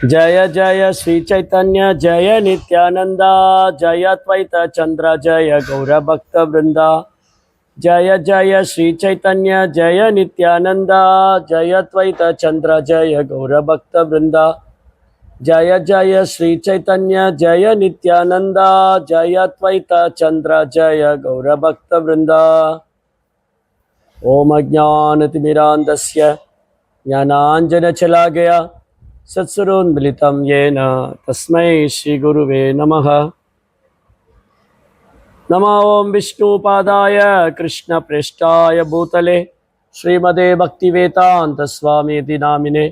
जय जय श्री चैतन्य जय नित्यानंदा जय अद्वैत चंद्र जय गौर भक्त वृंदा। जय जय श्री चैतन्य जय नित्यानंदा जय अद्वैत चंद्र जय गौर भक्त वृंदा। जय जय श्री चैतन्य जय नित्यानंदा जय अद्वैत चंद्र जय गौर भक्त वृंदा। ओम अज्ञानतिमिरान्धस्य ज्ञानाञ्जनशलाकया सत्सुरोन्मिलितं येन तस्मै श्रीगुरुवे नमः। नमो ओं विष्णुपादाय कृष्णप्रेष्ठाय भूतले श्रीमते भक्तिवेदान्तस्वामीति नामिने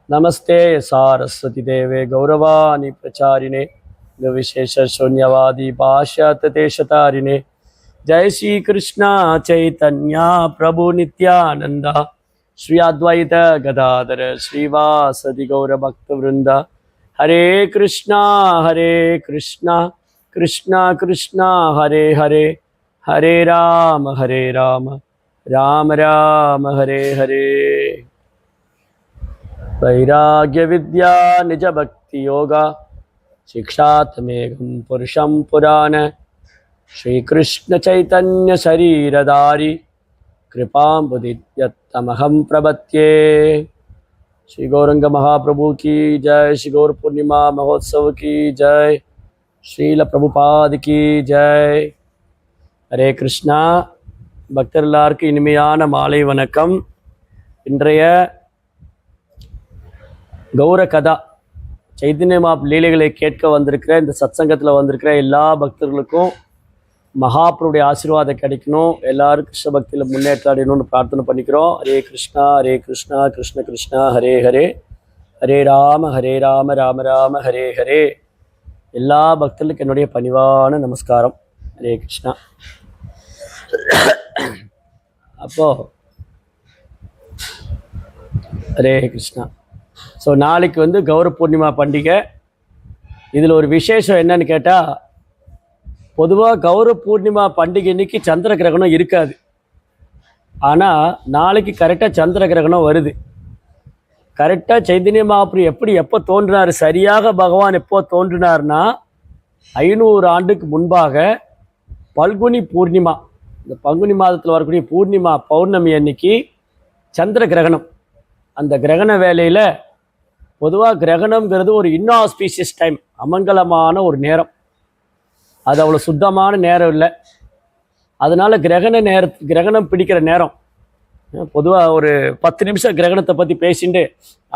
नमस्ते सारस्वतीदेवे गौरवाणी प्रचारिणे निर्विशेषशून्यवादी पाश्चात्यदेशतारिणे। जय श्री कृष्ण चैतन्य प्रभु नित्यानंद श्री अद्वैत गदाधर श्रीवासदि गौर भक्त वृंद। हरे कृष्णा कृष्णा कृष्णा हरे हरे, हरे राम राम राम हरे हरे। वैराग्य विद्या निज भक्ति योगा शिक्षात्मेकं पुरुषं पुराण। श्री कृष्ण चैतन्य शरीरधारी कृपाम्बुदित्यमहं प्रपद्ये। श्री गौरंग महाप्रभु की जय। श्री गौर पूर्णिमा महोत्सव की जय। श्रील प्रभुपाद की जय। हरे कृष्णा। பக்தர்களுக்கு இனிமையான மாலை வணக்கம். இன்றைய கௌர கதா சைதன்ய மகாபிரபு லீலைகளை கேட்க வந்திருக்கிற இந்த சத்சங்கத்தில் வந்திருக்கிற எல்லா பக்தர்களுக்கும் மகாபிரபுடைய ஆசீர்வாதம் கிடைக்கணும், எல்லாரும் கிருஷ்ண பக்தியில் முன்னேற்றம் அடையணும்னு பிரார்த்தனை பண்ணிக்கிறோம். ஹரே கிருஷ்ணா கிருஷ்ண கிருஷ்ணா ஹரே ஹரே, ஹரே ராம ராம ராம ஹரே ஹரே. எல்லா பக்தர்களுக்கு என்னுடைய பணிவான நமஸ்காரம். ஹரே கிருஷ்ணா. அப்போது ஹரே கிருஷ்ணா. ஸோ நாளைக்கு கௌர பூர்ணிமா பண்டிகை. இதில் ஒரு விசேஷம் என்னன்னு கேட்டால், பொதுவாக கௌர பூர்ணிமா பண்டிகை இன்னைக்கு சந்திர கிரகணம் இருக்காது. ஆனால் நாளைக்கு கரெக்டாக சந்திர கிரகணம் வருது. கரெக்டாக சைதன்ய மகாபிரபு எப்போ தோன்றினார், சரியாக பகவான் எப்போ தோன்றினார்னா 500 ஆண்டுக்கு முன்பாக பல்குனி பூர்ணிமா, இந்த பங்குனி மாதத்தில் வரக்கூடிய பூர்ணிமா பௌர்ணமி அன்னைக்கு சந்திர கிரகணம். அந்த கிரகண வேலையில் பொதுவாக கிரகணம்ங்கிறது ஒரு இன்ஆஸ்பீஷியஸ் டைம், அமங்கலமான ஒரு நேரம். அது அவ்வளோ சுத்தமான நேரம் இல்லை. அதனால் கிரகணம் பிடிக்கிற நேரம் பொதுவாக ஒரு 10 நிமிஷம் கிரகணத்தை பற்றி பேசிட்டு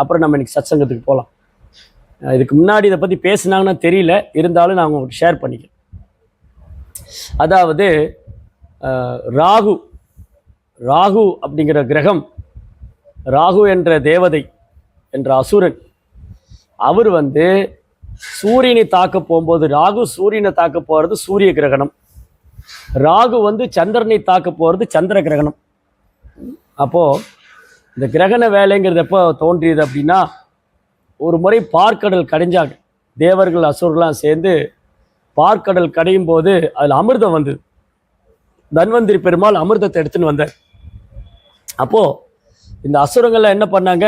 அப்புறம் நம்ம இன்றைக்கி சத்சங்கத்துக்கு போகலாம். இதுக்கு முன்னாடி இதை பற்றி பேசினாங்கன்னா தெரியல, இருந்தாலும் நான் உங்களுக்கு ஷேர் பண்ணிக்கிறேன். அதாவது ராகு அப்படிங்கிற கிரகம், ராகு என்ற தேவதை என்ற அசுரன், அவர் சூரியனை தாக்க போகும்போது, ராகு சூரியனை தாக்க போகிறது சூரிய கிரகணம், ராகு சந்திரனை தாக்க போகிறது சந்திர கிரகணம். அப்போது இந்த கிரகண வேலைங்கிறது எப்போ தோன்றியது அப்படின்னா, ஒரு முறை பார்க்கடல் கடைஞ்சாங்க. தேவர்கள் அசுரர்கள்லாம் சேர்ந்து பார்க்கடல் கடையும் போது அதில் அமிர்தம் வந்தது. தன்வந்திரி பெருமாள் அமிர்தத்தை எடுத்துன்னு வந்தார். அப்போது இந்த அசுரங்கள்லாம் என்ன பண்ணாங்க,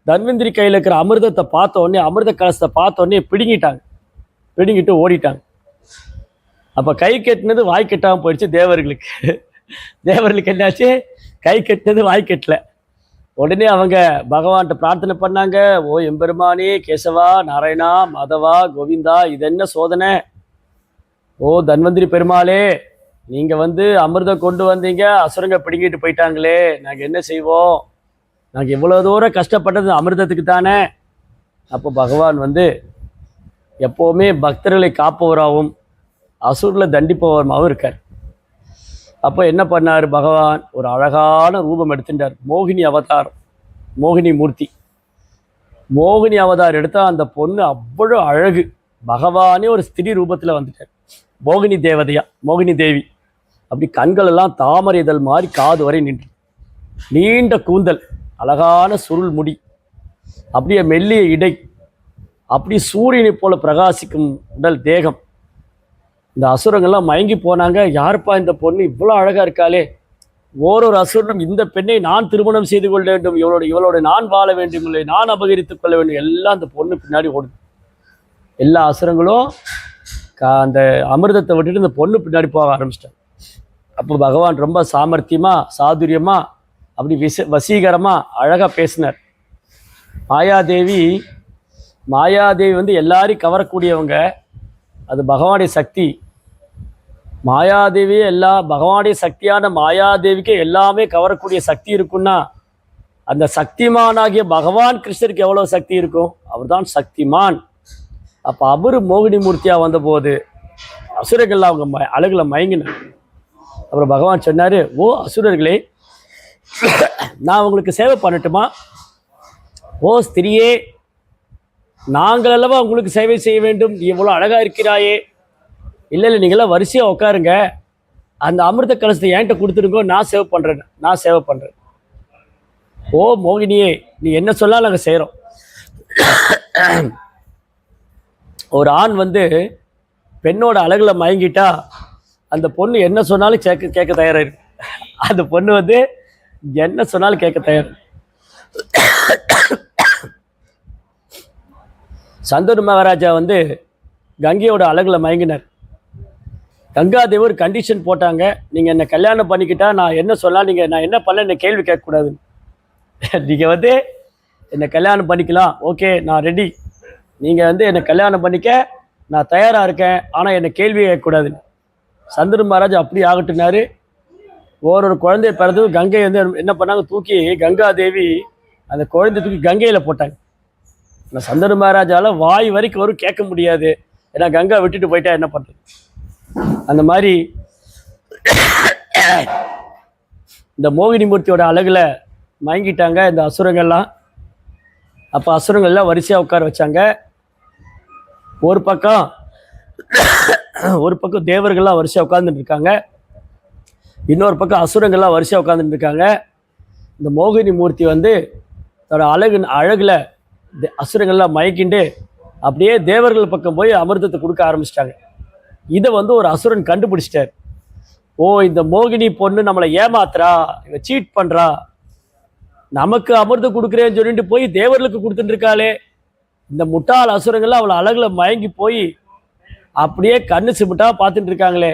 தன்வந்திரி கையில் இருக்கிற அமிர்தத்தை பார்த்த உடனே, அமிர்த கலசத்தை பார்த்த உடனே பிடுங்கிட்டு ஓடிட்டாங்க. அப்போ கை கெட்டினது வாய் கெட்டாமல் போயிடுச்சு தேவர்களுக்கு. தேவர்களுக்கு என்னாச்சு, கை கெட்டினது வாய் கெட்டல. உடனே அவங்க பகவான்கிட்ட பிரார்த்தனை பண்ணாங்க. ஓ எம்பெருமானே, கேசவா, நாராயணா, மாதவா, கோவிந்தா, இது என்ன சோதனை? ஓ தன்வந்திரி பெருமாளே, நீங்கள் அமிர்தம் கொண்டு வந்தீங்க, அசுரங்க பிடுங்கிட்டு போயிட்டாங்களே, நாங்கள் என்ன செய்வோம்? நாங்கள் இவ்வளோ தூரம் கஷ்டப்பட்டது அமிர்தத்துக்கு தானே. அப்போ பகவான் எப்போவுமே பக்தர்களை காப்பவராகவும் அசுரில் தண்டிப்பவராகவும் இருக்கார். அப்போ என்ன பண்ணார் பகவான், ஒரு அழகான ரூபம் எடுத்துட்டார். மோகினி அவதாரம், மோகினி மூர்த்தி. மோகினி அவதாரம் எடுத்தால் அந்த பொண்ணு அவ்வளோ அழகு. பகவானே ஒரு ஸ்திரீ ரூபத்தில் வந்துட்டார், மோகினி தேவதையா, மோகினி தேவி. அப்படி கண்களெல்லாம் தாமரை இதழ் மாதிரி காது வரை நின்று, நீண்ட கூந்தல், அழகான சுருள் முடி, அப்படியே மெல்லிய இடை, அப்படி சூரியனை போல பிரகாசிக்கும் உடல் தேகம். இந்த அசுரங்கள்லாம் மயங்கி போனாங்க. யாருப்பா இந்த பொண்ணு, இவ்வளோ அழகாக இருக்காளே, ஓரொரு அசுரனும் இந்த பெண்ணை நான் திருமணம் செய்து கொள்ள வேண்டும், இவளோட நான் வாழ வேண்டும், இல்லை நான் அபகரித்துக் கொள்ள வேண்டும், எல்லாம் அந்த பொண்ணு பின்னாடி ஓடுது. எல்லா அசுரங்களும் அந்த அமிர்தத்தை விட்டுட்டு இந்த பொண்ணு பின்னாடி போக ஆரம்பிச்சிட்டாங்க. அப்போ பகவான் ரொம்ப சாமர்த்தியமா சாதுரியமா அப்படி வசீகரமா அழகா பேசினார். மாயாதேவி வந்து எல்லாரையும் கவரக்கூடியவங்க, அது பகவானுடைய சக்தி. மாயாதேவி பகவானுடைய சக்தியான மாயாதேவிக்கு எல்லாமே கவரக்கூடிய சக்தி இருக்குன்னா அந்த சக்திமானாகிய பகவான் கிருஷ்ணருக்கு எவ்வளோ சக்தி இருக்கும்? அவர் தான் சக்திமான். அப்போ அவர் மோகினி மூர்த்தியாக வந்தபோது அசுரர்கள் அவங்க அழகுல மயங்கினார். அப்புறம் பகவான் சொன்னார், ஓ அசுரர்களே, நான் உங்களுக்கு சேவை பண்ணட்டுமா? ஓ ஸ்திரியே, நாங்கள் அல்லவா உங்களுக்கு சேவை செய்ய வேண்டும், நீ இவ்வளோ அழகாக இருக்கிறாயே. இல்லை நீங்களாம் வரிசையாக உட்காருங்க, அந்த அமிர்த கலசத்தை என்கிட்ட கொடுத்துருங்கோ, நான் சேவை பண்ணுறேன். ஓ மோகினியே, நீ என்ன சொன்னாலும் நாங்கள் செய்கிறோம். ஒரு ஆண் வந்து பெண்ணோட அழகுல மயங்கிட்டா அந்த பொண்ணு என்ன சொன்னாலும் கேட்க தயாராக இருக்கு. அந்த பொண்ணு வந்து என்ன சொன்னாலும் கேட்க தயார். சந்தனு மகாராஜா வந்து கங்கையோட அழகுல மயங்கினார். கங்காதேவி ஒரு கண்டிஷன் போட்டாங்க, நீங்கள் என்னை கல்யாணம் பண்ணிக்கிட்டா நான் என்ன சொன்னால் நான் என்ன பண்ண என்ன கேள்வி கேட்கக்கூடாது. நீங்கள் வந்து என்னை கல்யாணம் பண்ணிக்கலாம், ஓகே நான் ரெடி, நீங்கள் வந்து என்னை கல்யாணம் பண்ணிக்க நான் தயாராக இருக்கேன், ஆனால் என்னை கேள்வி கேட்கக்கூடாது. சந்தனு மகாராஜா அப்படி ஆகட்டுனாரு. ஒரு குழந்தைய பிறந்து கங்கை வந்து என்ன பண்ணாங்க, தூக்கி கங்காதேவி அந்த குழந்தை தூக்கி கங்கையில் போட்டாங்க. அந்த சந்தனு மகாராஜால வாய் வரைக்கும் வரும் கேட்க முடியாது, ஏன்னா கங்கா விட்டுட்டு போயிட்டா என்ன பண்ணுறது. அந்த மாதிரி இந்த மோகினி மூர்த்தியோட அழகுல மயங்கிட்டாங்க இந்த அசுரங்கள்லாம். அப்போ அசுரங்கள்லாம் வரிசையாக உட்கார வச்சாங்க. ஒரு பக்கம் தேவர்கள்லாம் வரிசையாக உட்கார்ந்துட்டு இருக்காங்க, இன்னொரு பக்கம் அசுரங்கள்லாம் வரிசையாக உட்காந்துட்டு இருக்காங்க. இந்த மோகினி மூர்த்தி வந்து தன்னோட அழகுல அசுரங்கள்லாம் மயக்கிண்டு அப்படியே தேவர்கள் பக்கம் போய் அமிர்தத்தை கொடுக்க ஆரம்பிச்சிட்டாங்க. இதை வந்து ஒரு அசுரன் கண்டுபிடிச்சிட்டார். ஓ இந்த மோகினி பொண்ணு நம்மளை ஏமாத்துறா, இவ சீட் பண்றா, நமக்கு அமிர்தம் கொடுக்குறேன்னு சொல்லிட்டு போய் தேவர்களுக்கு கொடுத்துட்டு இருக்காளே. இந்த முட்டாள் அசுரங்கள்லாம் அவளை அழகுல மயங்கி போய் அப்படியே கண்ணு சிமிட்டா பார்த்துட்டு இருக்காங்களே.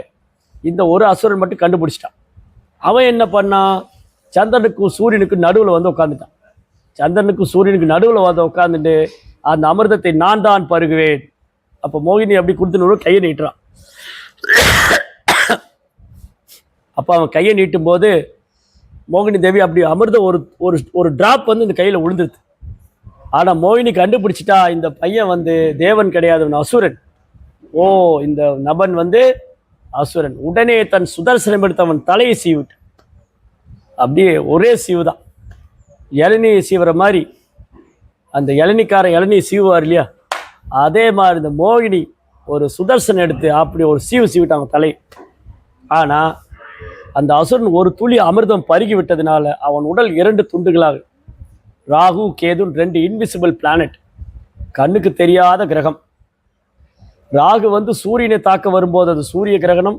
இந்த ஒரு அசுரன் மட்டும் கண்டுபிடிச்சிட்டான். அவன் என்ன பண்ணான், சந்திரனுக்கும் சூரியனுக்கும் நடுவில் வந்து உட்காந்துட்டான். சந்திரனுக்கும் சூரியனுக்கு நடுவில் வந்து உட்காந்துட்டு அந்த அமிர்தத்தை நான் தான் பருகுவேன். அப்போ மோகினி அப்படி கொடுத்துன்னு கையை நீட்டுறான். அப்போ அவன் கையை நீட்டும் போது மோகினி தேவி அப்படி அமிர்தம் ஒரு டிராப் வந்து இந்த கையில் விழுந்துருது. ஆனால் மோகினி கண்டுபிடிச்சிட்டா இந்த பையன் வந்து தேவன் கிடையாது, அசுரன். ஓ இந்த நபன் வந்து அசுரன். உடனே தன் சுதர்சனம் எடுத்து அவன் தலையை சீவிட்டு, அப்படியே ஒரே சீவு தான், இளநீ சீவுற மாதிரி. அந்த இளநீ சீவுவார் இல்லையா, அதே மாதிரி இந்த மோகினி ஒரு சுதர்சனம் எடுத்து அப்படி ஒரு சீவிட்டாங்க தலை. ஆனால் அந்த அசுரன் ஒரு துளி அமிர்தம் பருகி விட்டதுனால அவன் உடல் 2 துண்டுகளாக, ராகு கேது 2 இன்விசிபிள் பிளானட், கண்ணுக்கு தெரியாத கிரகம். ராகு வந்து சூரியனை தாக்க வரும்போது அது சூரிய கிரகணம்,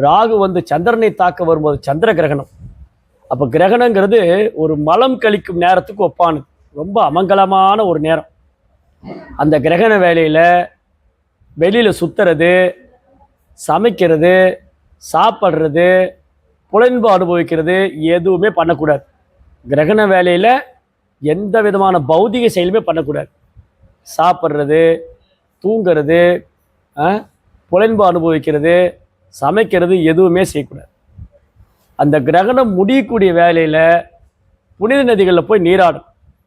ராகு வந்து சந்திரனை தாக்க வரும்போது சந்திர கிரகணம். அப்போ கிரகணங்கிறது ஒரு மலம் கழிக்கும் நேரத்துக்கு ஒப்பானது, ரொம்ப அமங்கலமான ஒரு நேரம். அந்த கிரகண வேலையில் வெளியில் சுற்றுறது, சமைக்கிறது, சாப்பிட்றது, புலன்பு அனுபவிக்கிறது எதுவுமே பண்ணக்கூடாது. கிரகண வேலையில் எந்த விதமான பௌதிக செயலுமே பண்ணக்கூடாது. சாப்பிட்றது, தூங்கிறது, புலன்பு அனுபவிக்கிறது, சமைக்கிறது எதுவுமே செய்யக்கூடாது. அந்த கிரகணம் முடியக்கூடிய வேலையில் புனித நதிகளில் போய் நீராடும்.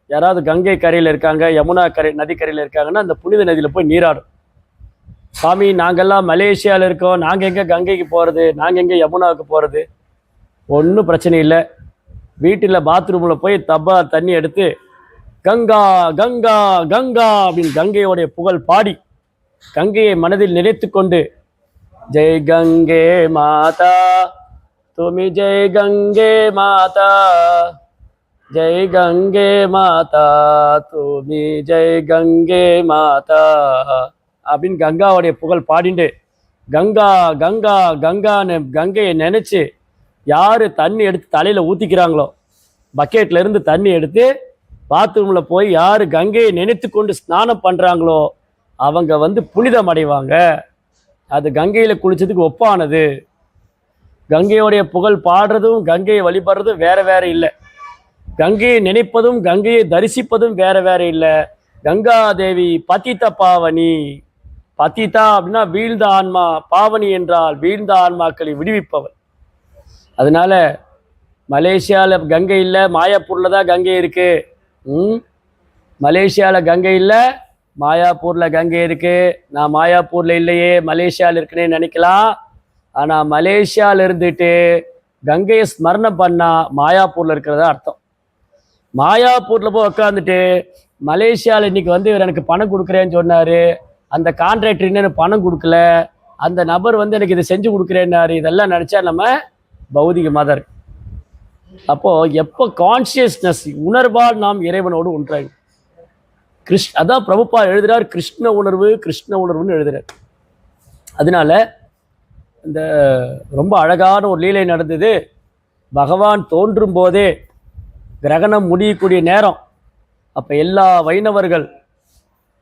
யாராவது கங்கை கரையில் இருக்காங்க, யமுனா நதிக்கரையில் இருக்காங்கன்னா அந்த புனித நதியில் போய் நீராடும். சாமி நாங்கள்லாம் மலேசியாவில் இருக்கோம், நாங்கள் எங்கே கங்கைக்கு போகிறது, நாங்கள் எங்கே யமுனாவுக்கு போகிறது? ஒன்றும் பிரச்சனை இல்லை. வீட்டில் பாத்ரூமில் போய் தப்பா தண்ணி எடுத்து கங்கா கங்கா கங்கா அப்படின்னு கங்கையோடைய புகழ் பாடி கங்கையை மனதில் நினைத்து கொண்டு ஜெய் கங்கே மாதா துமி ஜெய் கங்கே மாதா, ஜெய் கங்கே மாதா துமி ஜெய் கங்கே மாதா அப்படின்னு கங்காவுடைய புகழ் பாடிண்டு கங்கா கங்கா கங்கான்னு கங்கையை நினைச்சு யார் தண்ணி எடுத்து தலையில் ஊற்றிக்கிறாங்களோ, பக்கெட்டில் இருந்து தண்ணி எடுத்து பாத்ரூமில் போய் யார் கங்கையை நினைத்து கொண்டு ஸ்நானம் பண்ணுறாங்களோ அவங்க வந்து புனிதம் அடைவாங்க. அது கங்கையில் குளித்ததுக்கு ஒப்பானது. கங்கையோடைய புகழ் பாடுறதும் கங்கையை வழிபடுறதும் வேற வேற இல்லை. கங்கையை நினைப்பதும் கங்கையை தரிசிப்பதும் வேற வேற இல்லை. கங்காதேவி பதித பாவனி. பதிதா அப்படின்னா வீழ்ந்த ஆன்மா, பாவனி என்றால் வீழ்ந்த ஆன்மாக்களை விடுவிப்பவள். அதனால மலேசியாவில் கங்கை இல்லை, மாயாப்பூரில் தான் கங்கை இருக்கு. மலேசியாவில் கங்கை இல்லை, மாயாப்பூரில் கங்கை இருக்கு. நான் மாயாப்பூரில் இல்லையே, மலேசியாவில் இருக்குன்னு நினைக்கலாம். ஆனால் மலேசியாவில் இருந்துட்டு கங்கையை ஸ்மரணம் பண்ணால் மாயாப்பூரில் இருக்கிறதா அர்த்தம். மாயாப்பூரில் போய் உட்காந்துட்டு மலேசியாவில் இன்னைக்கு வந்து இவர் எனக்கு பணம் கொடுக்குறேன்னு சொன்னார், அந்த கான்ட்ராக்டர் இன்னும் பணம் கொடுக்கல, அந்த நபர் வந்து எனக்கு இதை செஞ்சு கொடுக்குறேன்னாரு, இதெல்லாம் நினச்சா நம்ம பௌதிக மதர். அப்போது எப்போ கான்சியஸ்னஸ் உணர்வால் நாம் இறைவனோடு ஒன்றாக அதான் பிரபுப்பா எழுதுகிறார், கிருஷ்ண உணர்வு கிருஷ்ண உணர்வுன்னு எழுதுகிறார். அதனால இந்த ரொம்ப அழகான ஒரு லீலை நடந்தது. பகவான் தோன்றும் போதே கிரகணம் முடியக்கூடிய நேரம். அப்போ எல்லா வைணவர்கள்,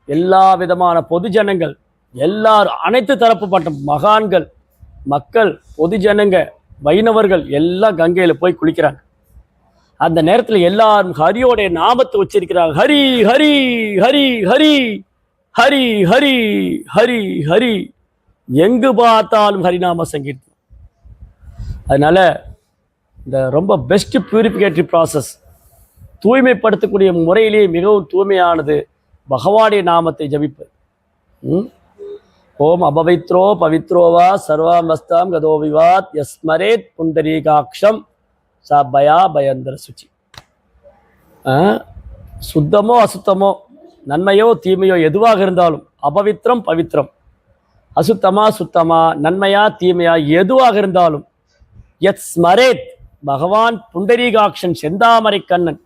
எல்லா விதமான பொதுஜனங்கள், எல்லாரும் அனைத்து தரப்புப்பட்ட மகான்கள், மக்கள், பொதுஜனங்க, வைணவர்கள் எல்லாம் கங்கையில் போய் குளிக்கிறாங்க. அந்த நேரத்தில் எல்லாரும் ஹரியோடைய நாமத்தை உச்சரிக்கிறாங்க. ஹரி ஹரி ஹரி ஹரி ஹரி ஹரி ஹரி ஹரி, எங்கு பார்த்தாலும் ஹரிநாம சங்கீர்த்தனம். அதனால இந்த ரொம்ப பெஸ்ட் பியூரிஃபிகேட்டரி ப்ராசஸ், தூய்மைப்படுத்தக்கூடிய முறையிலேயே மிகவும் தூய்மையானது பகவானுடைய நாமத்தை ஜபிப்பது. ஓம் அபவித்ரோ பவித்ரோவா சர்வாமஸ்தாம் கதோ விவாத் யஸ்மரேத் புண்டரீகாட்சம் சா பயா பயந்தர சுச்சி. சுத்தமோ அசுத்தமோ, நன்மையோ தீமையோ எதுவாக இருந்தாலும், அபவித்ரம் பவித்ரம், அசுத்தமா சுத்தமா, நன்மையா தீமையா எதுவாக இருந்தாலும், யத் ஸ்மரேத், பகவான் புண்டரீகாட்சன் செந்தாமரை கண்ணன்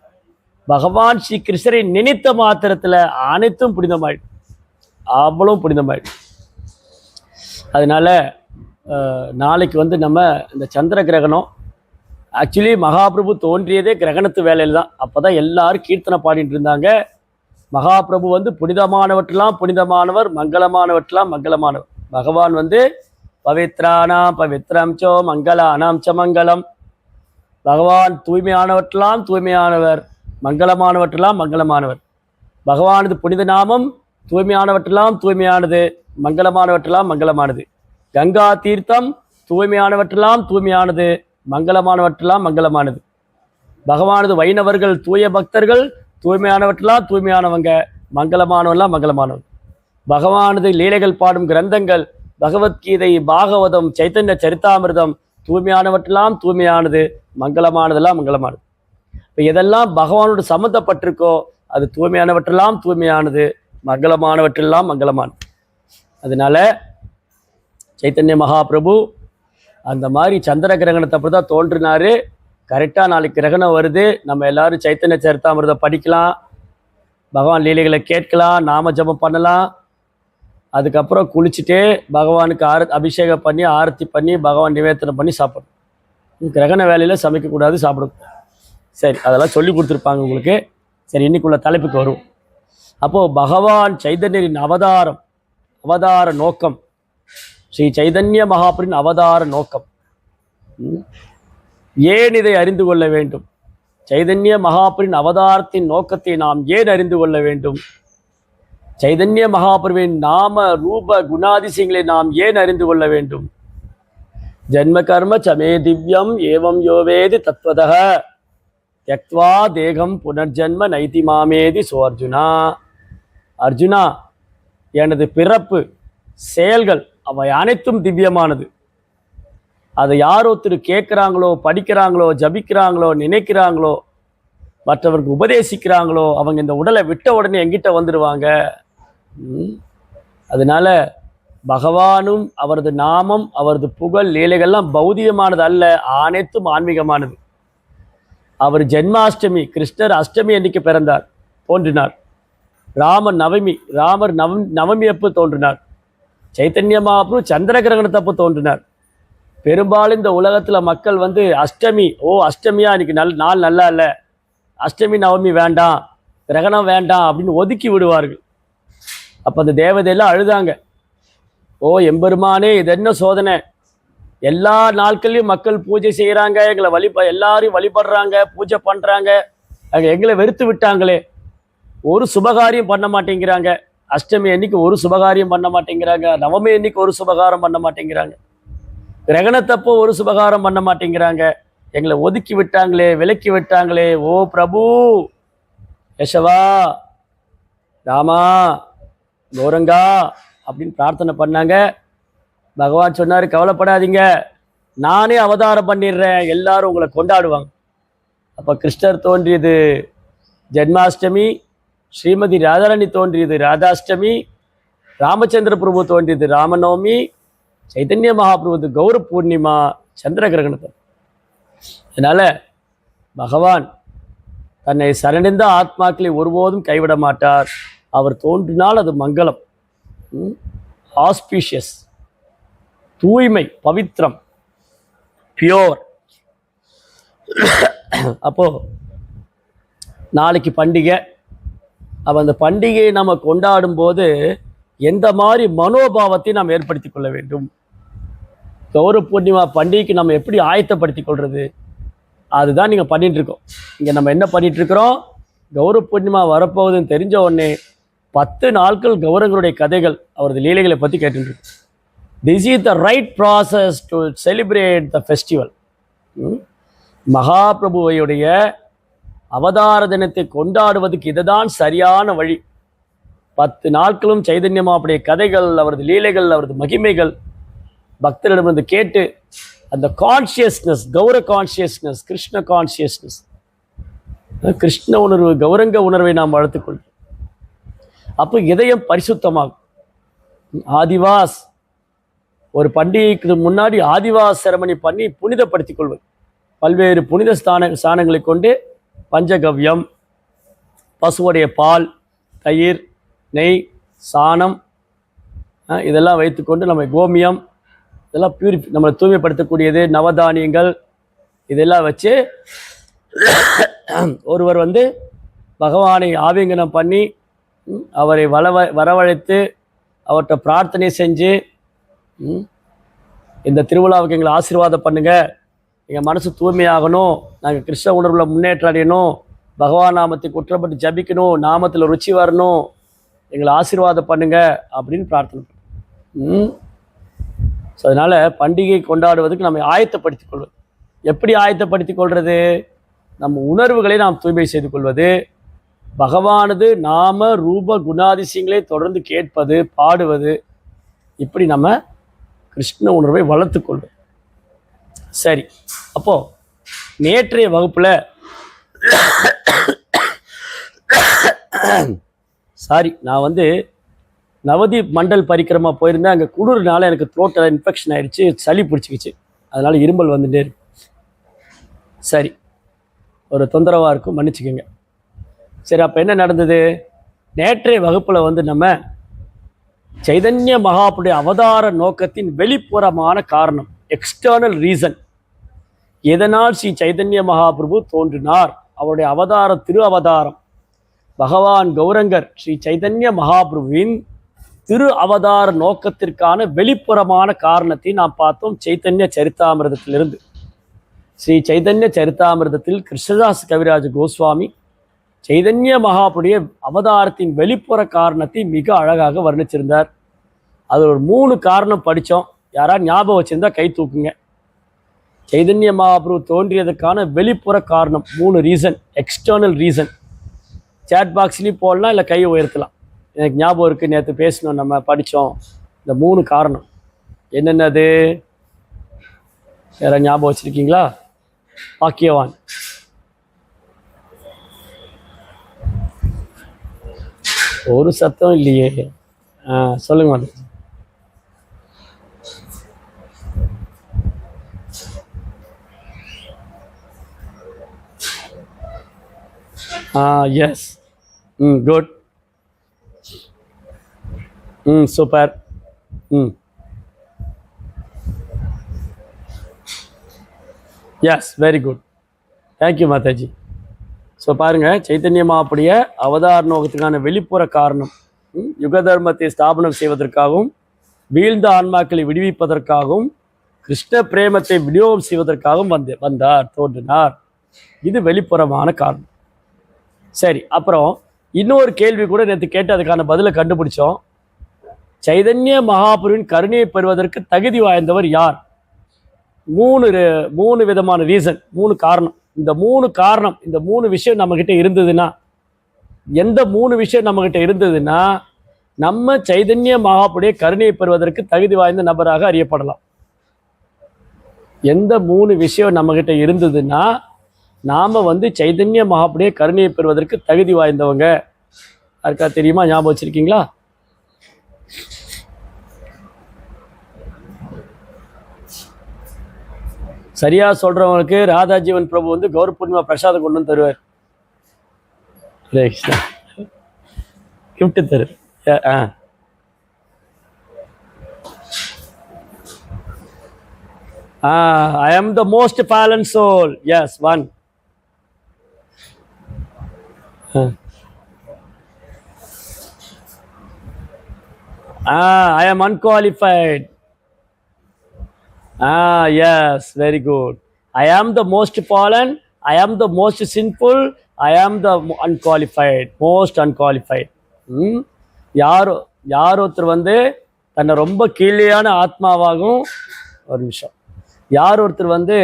பகவான் ஸ்ரீ கிருஷ்ணரை நினைத்த மாத்திரத்தில் அனைத்தும் புனிதமாயிடும், அவ்வளவும் புனிதமாயிடும். அதனால நாளைக்கு வந்து நம்ம இந்த சந்திர கிரகணம், ஆக்சுவலி மகாபிரபு தோன்றியதே கிரகணத்து வேலையில் தான். அப்போ தான் எல்லாரும் கீர்த்தனை பாடிட்டு இருந்தாங்க. மகாபிரபு வந்து புனிதமானவற்றெல்லாம் புனிதமானவர், மங்களமானவற்றெல்லாம் மங்களமானவர். பகவான் வந்து பவித்ரானாம் பவித்ரம் சோ மங்களானாம் ச மங்களம். பகவான் தூய்மையானவற்றெல்லாம் தூய்மையானவர், மங்களமானவற்றெல்லாம் மங்களமானவர். பகவானது புனித நாமம் தூய்மையானவற்றெல்லாம் தூய்மையானது, மங்களமானவற்றெல்லாம் மங்களமானது. கங்கா தீர்த்தம் தூய்மையானவற்றெல்லாம் தூய்மையானது, மங்களமானவற்றெல்லாம் மங்களமானது. பகவானது வைணவர்கள் தூய பக்தர்கள், தூய்மையானவற்றெல்லாம் தூய்மையானவங்க, மங்களமானவெல்லாம் மங்களமானவங்க. பகவானது லீலைகள் பாடும் கிரந்தங்கள், பகவத்கீதை, பாகவதம், சைத்தன்ய சரித்தாமிர்தம், தூய்மையானவற்றெல்லாம் தூய்மையானது, மங்களமானதெல்லாம் மங்களமானது. இப்போ எதெல்லாம் பகவானோடு சம்மந்தப்பட்டிருக்கோ அது தூய்மையானவற்றெல்லாம் தூய்மையானது, மங்களமானவற்றெல்லாம் மங்களமானது. அதனால சைத்தன்ய மகாபிரபு அந்த மாதிரி சந்திர கிரகணத்தை அப்படி தான் தோன்றினார். கரெக்டாக நாளைக்கு கிரகணம் வருது. நம்ம எல்லாரும் சைத்தன்ய சரித்தாமிர்தம் படிக்கலாம், பகவான் லீலைகளை கேட்கலாம், நாம ஜபம் பண்ணலாம். அதுக்கப்புறம் குளிச்சுட்டு பகவானுக்கு அபிஷேகம் பண்ணி ஆரத்தி பண்ணி பகவான் நிவேதனம் பண்ணி சாப்பிடணும். கிரகண வேலையில் சமைக்கக்கூடாது, சாப்பிடக்கூடாது. சரி, அதெல்லாம் சொல்லி கொடுத்துருப்பாங்க உங்களுக்கு. சரி, இன்னைக்குள்ள தலைப்புக்கு வரும். அப்போது பகவான் சைதன்யரின் அவதார நோக்கம், ஸ்ரீ சைதன்ய மகாபுரின் அவதார நோக்கம். ஏன் இதை அறிந்து கொள்ள வேண்டும்? சைதன்ய மகாபுரின் அவதாரத்தின் நோக்கத்தை நாம் ஏன் அறிந்து கொள்ள வேண்டும்? சைதன்ய மகாபுருவின் நாம ரூப குணாதிசயங்களை நாம் ஏன் அறிந்து கொள்ள வேண்டும்? ஜன்ம கர்ம சமே திவ்யம் ஏவம் யோவேதி தத்வதः த்யக்த்வா தேகம் புனர்ஜன்ம நைதி மாமேதி. சோ அர்ஜுனா, அர்ஜுனா, எனது பிறப்பு செயல்கள் அவை அனைத்தும் திவ்யமானது. அதை யார் ஒருத்தர் கேட்குறாங்களோ, படிக்கிறாங்களோ, ஜபிக்கிறாங்களோ, நினைக்கிறாங்களோ, மற்றவருக்கு உபதேசிக்கிறாங்களோ, அவங்க இந்த உடலை விட்ட உடனே எங்கிட்ட வந்துடுவாங்க. அதனால பகவானும் அவரது நாமம் அவரது புகழ் லீலைகள்லாம் பௌதிகமானது அல்ல, அனைத்தும் ஆன்மீகமானது. அவர் ஜென்மாஷ்டமி, கிருஷ்ணர் அஷ்டமி அன்னைக்கு பிறந்தார், தோன்றினார். ராமர் நவமி அப்போ தோன்றினார். சைத்தன்ய மகாபிரபு சந்திர கிரகணத்தப்போ தோன்றினார். பெரும்பாலும் இந்த உலகத்தில் மக்கள் வந்து அஷ்டமி, அஷ்டமியா இன்னைக்கு நாள் நல்லா இல்லை, அஷ்டமி நவமி வேண்டாம், கிரகணம் வேண்டாம் அப்படின்னு ஒதுக்கி விடுவார்கள். அப்போ அந்த தேவதையெல்லாம் அழுதாங்க. எம்பெருமானே, இது என்ன சோதனை, எல்லா நாட்கள்லையும் மக்கள் பூஜை செய்கிறாங்க, எங்களை எல்லாரையும் வழிபடுறாங்க, பூஜை பண்ணுறாங்க, எங்களை வெறுத்து விட்டாங்களே, ஒரு சுபகாரியம் பண்ண மாட்டேங்கிறாங்க, அஷ்டமி அன்னைக்கு ஒரு சுபகாரியம் பண்ண மாட்டேங்கிறாங்க, நவமி அன்னைக்கு ஒரு சுபகாரம் பண்ண மாட்டேங்கிறாங்க, கிரகணத்தப்போ ஒரு சுபகாரம் பண்ண மாட்டேங்கிறாங்க, எங்களை ஒதுக்கி விட்டாங்களே, விலக்கி விட்டாங்களே, ஓ பிரபு யசவா, ராமா, கௌரங்கா அப்படின்னு பிரார்த்தனை பண்ணாங்க. பகவான் சொன்னார், கவலைப்படாதீங்க, நானே அவதாரம் பண்ணிடுறேன், எல்லாரும் உங்களை கொண்டாடுவாங்க. அப்போ கிருஷ்ணர் தோன்றியது ஜென்மாஷ்டமி, ஸ்ரீமதி ராதாராணி தோன்றியது ராதாஷ்டமி, ராமச்சந்திர பிரபு தோன்றியது ராமநவமி, சைதன்ய மகாபிரபு கௌர பூர்ணிமா, சந்திர கிரகணத்தை. அதனால் பகவான் தன்னை சரணடைந்த ஆத்மாக்களை ஒருபோதும் கைவிட மாட்டார். அவர் தோன்றினால் அது மங்களம், ஆஸ்பீஷியஸ், தூய்மை, பவித்ரம், பியோர். அப்போது நாளைக்கு பண்டிகை. அப்போ அந்த பண்டிகையை நம்ம கொண்டாடும் போது எந்த மாதிரி மனோபாவத்தை நாம் ஏற்படுத்தி கொள்ள வேண்டும், கௌர பூர்ணிமா பண்டிகைக்கு நம்ம எப்படி ஆயத்தப்படுத்தி கொள்வது, அதுதான் நீங்கள் பண்ணிகிட்ருக்கோம். இங்கே நம்ம என்ன பண்ணிகிட்ருக்குறோம், கௌர பூர்ணிமா வரப்போகுதுன்னு தெரிஞ்ச உடனே 10 நாட்கள் கௌரங்களுடைய கதைகள், அவரது லீலைகளை பற்றி கேட்டுருக்கோம். This is the right process to celebrate the festival. மகாபிரபுவையுடைய அவதார தினத்தை கொண்டாடுவதற்கு இதுதான் சரியான வழி. 10 நாட்களும் சைதன்யமாவுடைய கதைகள், அவரது லீலைகள், அவரது மகிமைகள் பக்தரிடமிருந்து கேட்டு அந்த consciousness, Gaura consciousness, Krishna consciousness, Krishna உணர்வு, கௌரங்க உணர்வை நாம் வளர்த்துக்கொள்வோம். அப்போ இதயம் பரிசுத்தமாகும். ஆதிவாஸ், ஒரு பண்டிகைக்கு முன்னாடி ஆதிவாஸ் செரமனி பண்ணி புனிதப்படுத்திக் கொள்வது. பல்வேறு புனித ஸ்தானங்களை கொண்டு பஞ்சகவ்யம், பசுவுடைய பால், தயிர், நெய், சாணம், இதெல்லாம் வைத்துக்கொண்டு நம்ம கோமியம், இதெல்லாம் நம்மளை தூய்மைப்படுத்தக்கூடியது, நவதானியங்கள், இதெல்லாம் வச்சு ஒருவர் வந்து பகவானை ஆவிங்கனம் பண்ணி அவரை வரவழைத்து அவர்கிட்ட பிரார்த்தனை செஞ்சு, இந்த திருவிழாவுக்கு எங்களை ஆசீர்வாதம் பண்ணுங்கள், எங்கள் மனசு தூய்மையாகணும், நாங்கள் கிருஷ்ண உணர்வில் முன்னேற்றம் அடையணும், பகவான் நாமத்தை குற்றப்பட்டு ஜபிக்கணும், நாமத்தில் ருச்சி வரணும், எங்களை ஆசீர்வாதம் பண்ணுங்க அப்படின்னு பிரார்த்தனை பண்ணுவோம். ஸோ அதனால் பண்டிகை கொண்டாடுவதற்கு நம்ம ஆயத்தப்படுத்திக் கொள்வது. எப்படி ஆயத்தப்படுத்திக் கொள்வது? நம்ம உணர்வுகளை நாம் தூய்மை செய்து கொள்வது, பகவானது நாம ரூப குணாதிசயங்களை தொடர்ந்து கேட்பது, பாடுவது, இப்படி நம்ம கிருஷ்ண உணர்வை வளர்த்து கொள்வது. சரி, அப்போது நேற்றைய வகுப்பில் நான் வந்து நவதீப் மண்டல் பரிக்கிரமா போயிருந்தேன். அங்கே குளிர்னால எனக்கு த்ரோட்டில் இன்ஃபெக்ஷன் ஆகிடுச்சு, சளி பிடிச்சிக்கிச்சு, அதனால் இரும்பல் வந்துட்டே இருக்கு. சரி, ஒரு தொந்தரவாக இருக்கும், மன்னிச்சுக்கோங்க. சரி, அப்போ என்ன நடந்தது? நேற்றைய வகுப்பில் வந்து நம்ம சைதன்ய மகாபுடைய அவதார நோக்கத்தின் வெளிப்புறமான காரணம், எக்ஸ்டர்னல் ரீசன், எதனால் ஸ்ரீ சைதன்ய மகாபிரபு தோன்றினார், அவருடைய அவதாரம், திரு அவதாரம், பகவான் கௌரங்கர் ஸ்ரீ சைதன்ய மகாபிரபுவின் திரு அவதார நோக்கத்திற்கான வெளிப்புறமான காரணத்தை நாம் பார்த்தோம். சைத்தன்ய சரித்தாமிரதத்திலிருந்து, ஸ்ரீ சைதன்ய சரித்தாமிரதத்தில் கிருஷ்ணதாஸ் கவிராஜ கோஸ்வாமி சைதன்ய மகாபுடைய அவதாரத்தின் வெளிப்புற காரணத்தை மிக அழகாக வர்ணிச்சிருந்தார். அது ஒரு 3 காரணம் படித்தோம். யாராவது ஞாபகம் வச்சிருந்தா கை தூக்குங்க. சைதன்ய மகாபிரபு தோன்றியதுக்கான வெளிப்புற காரணம் 3 ரீசன், எக்ஸ்டர்னல் ரீசன். சேட் பாக்ஸ்லேயும் போடலாம், இல்லை கையை உயர்த்தலாம். எனக்கு ஞாபகம் இருக்குது, நேற்று பேசணும், நம்ம படித்தோம் இந்த 3 காரணம். என்னென்னது வேறு ஞாபகம் வச்சுருக்கீங்களா? பாக்கியவான், ஒரு சத்தம் இல்லையே, சொல்லுங்க madam. Yes, good, super. Yes, very good, thank you Mataji. So பாருங்கள், சைத்தன்ய மகாபுடைய அவதார நோக்கத்துக்கான வெளிப்புற காரணம் யுக தர்மத்தை ஸ்தாபனம் செய்வதற்காகவும் வீழ்ந்த ஆன்மாக்களை விடுவிப்பதற்காகவும் கிருஷ்ண பிரேமத்தை விநியோகம் செய்வதற்காகவும் வந்தார், தோன்றினார். இது வெளிப்புறமான காரணம். சரி, அப்புறம் இன்னொரு கேள்வி கூட நேற்று கேட்டு அதுக்கான பதிலை கண்டுபிடிச்சோம். சைதன்ய மகாபுருவின் கருணையை பெறுவதற்கு தகுதி வாய்ந்தவர் யார்? மூணு விதமான ரீசன், 3 காரணம். இந்த 3 காரணம், இந்த 3 விஷயம் நம்மக்கிட்ட இருந்ததுன்னா, எந்த 3 விஷயம் நம்மக்கிட்ட இருந்ததுன்னா நம்ம சைதன்ய மகாபுருடைய கருணையை பெறுவதற்கு தகுதி வாய்ந்த நபராக அறியப்படலாம். எந்த 3 விஷயம் நம்மக்கிட்ட இருந்ததுன்னா நாம் சைதன்ய மகாபுருடைய கருணையை பெறுவதற்கு தகுதி வாய்ந்தவங்க. யாருக்கா தெரியுமா? ஞாபகம் வச்சிருக்கீங்களா? சரியா சொல்றவங்களுக்கு ராதாஜீவன் பிரபு கௌர பூர்ணிமா பிரசாதம் கொண்டு வந்து தருவார். கிஃப்ட் தரு. I am the most fallen soul. Yes, one. I am unqualified. Yes, very good. I am the most fallen. I am the most sinful. I am the unqualified, most unqualified. யார் ஒருத்தர் தன்னை ரொம்ப கீழேயான ஆத்மாவாகும். ஒரு நிமிஷம். யார் ஒருத்தர்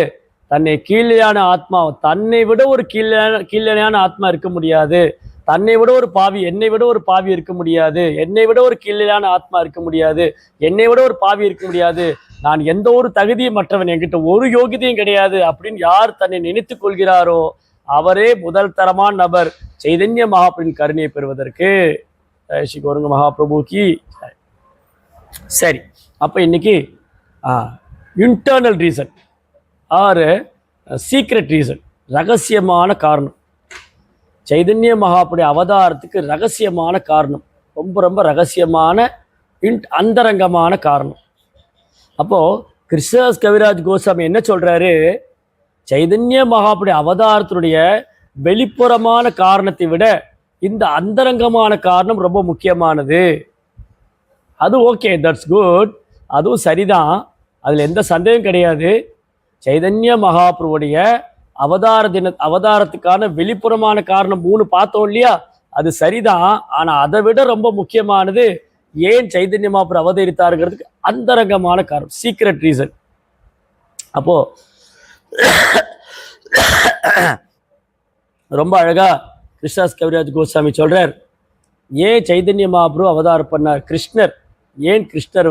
தன்னை கீழேயான ஆத்மா, தன்னை விட ஒரு கீழேயான ஆத்மா இருக்க முடியாது, தன்னை விட ஒரு பாவி, என்னை விட ஒரு பாவி இருக்க முடியாது, என்னை விட ஒரு கீழேயான ஆத்மா இருக்க முடியாது, என்னை விட ஒரு பாவி இருக்க முடியாது, நான் எந்த ஒரு தகுதியும் மற்றவன், என்கிட்ட ஒரு யோகியதையும் கிடையாது அப்படின்னு யார் தன்னை நினைத்து கொள்கிறாரோ அவரே முதல் தரமான நபர் சைதன்ய மகாபுரின் கருணையை பெறுவதற்கு. ஸ்ரீ கௌரங்க மகாபிரபுக்கு. சரி, அப்போ இன்னைக்கு internal reason or secret reason, ரகசியமான காரணம், சைதன்ய மகாபுடைய அவதாரத்துக்கு ரகசியமான காரணம், ரொம்ப ரொம்ப ரகசியமான அந்தரங்கமான காரணம். அப்போது கிருஷ்ணதாஸ் கவிராஜ் கோஸ்வாமி என்ன சொல்கிறாரு? சைதன்ய மகாபுடைய அவதாரத்தினுடைய வெளிப்புறமான காரணத்தை விட இந்த அந்தரங்கமான காரணம் ரொம்ப முக்கியமானது. அது ஓகே, தட்ஸ் குட், அதுவும் சரிதான், அதில் எந்த சந்தேகம் கிடையாது. சைதன்ய மகாபுருவுடைய அவதாரத்துக்கான வெளிப்புறமான காரணம் 3 பார்த்தோம் இல்லையா, அது சரிதான். ஆனால் அதை விட ரொம்ப முக்கியமானது ஏன் சைதன்ய மகாபுரு அவதரித்தாருங்கிறதுக்கு அந்தரங்கமான காரணம், சீக்ரெட் ரீசன். அப்போ ரொம்ப அழகா கிருஷ்ணதாஸ் கவிராஜ் கோஸ்வாமி சொல்றார், ஏன் சைதன்ய மகாபுரு அவதாரம் பண்ணார், ஏன் கிருஷ்ணர்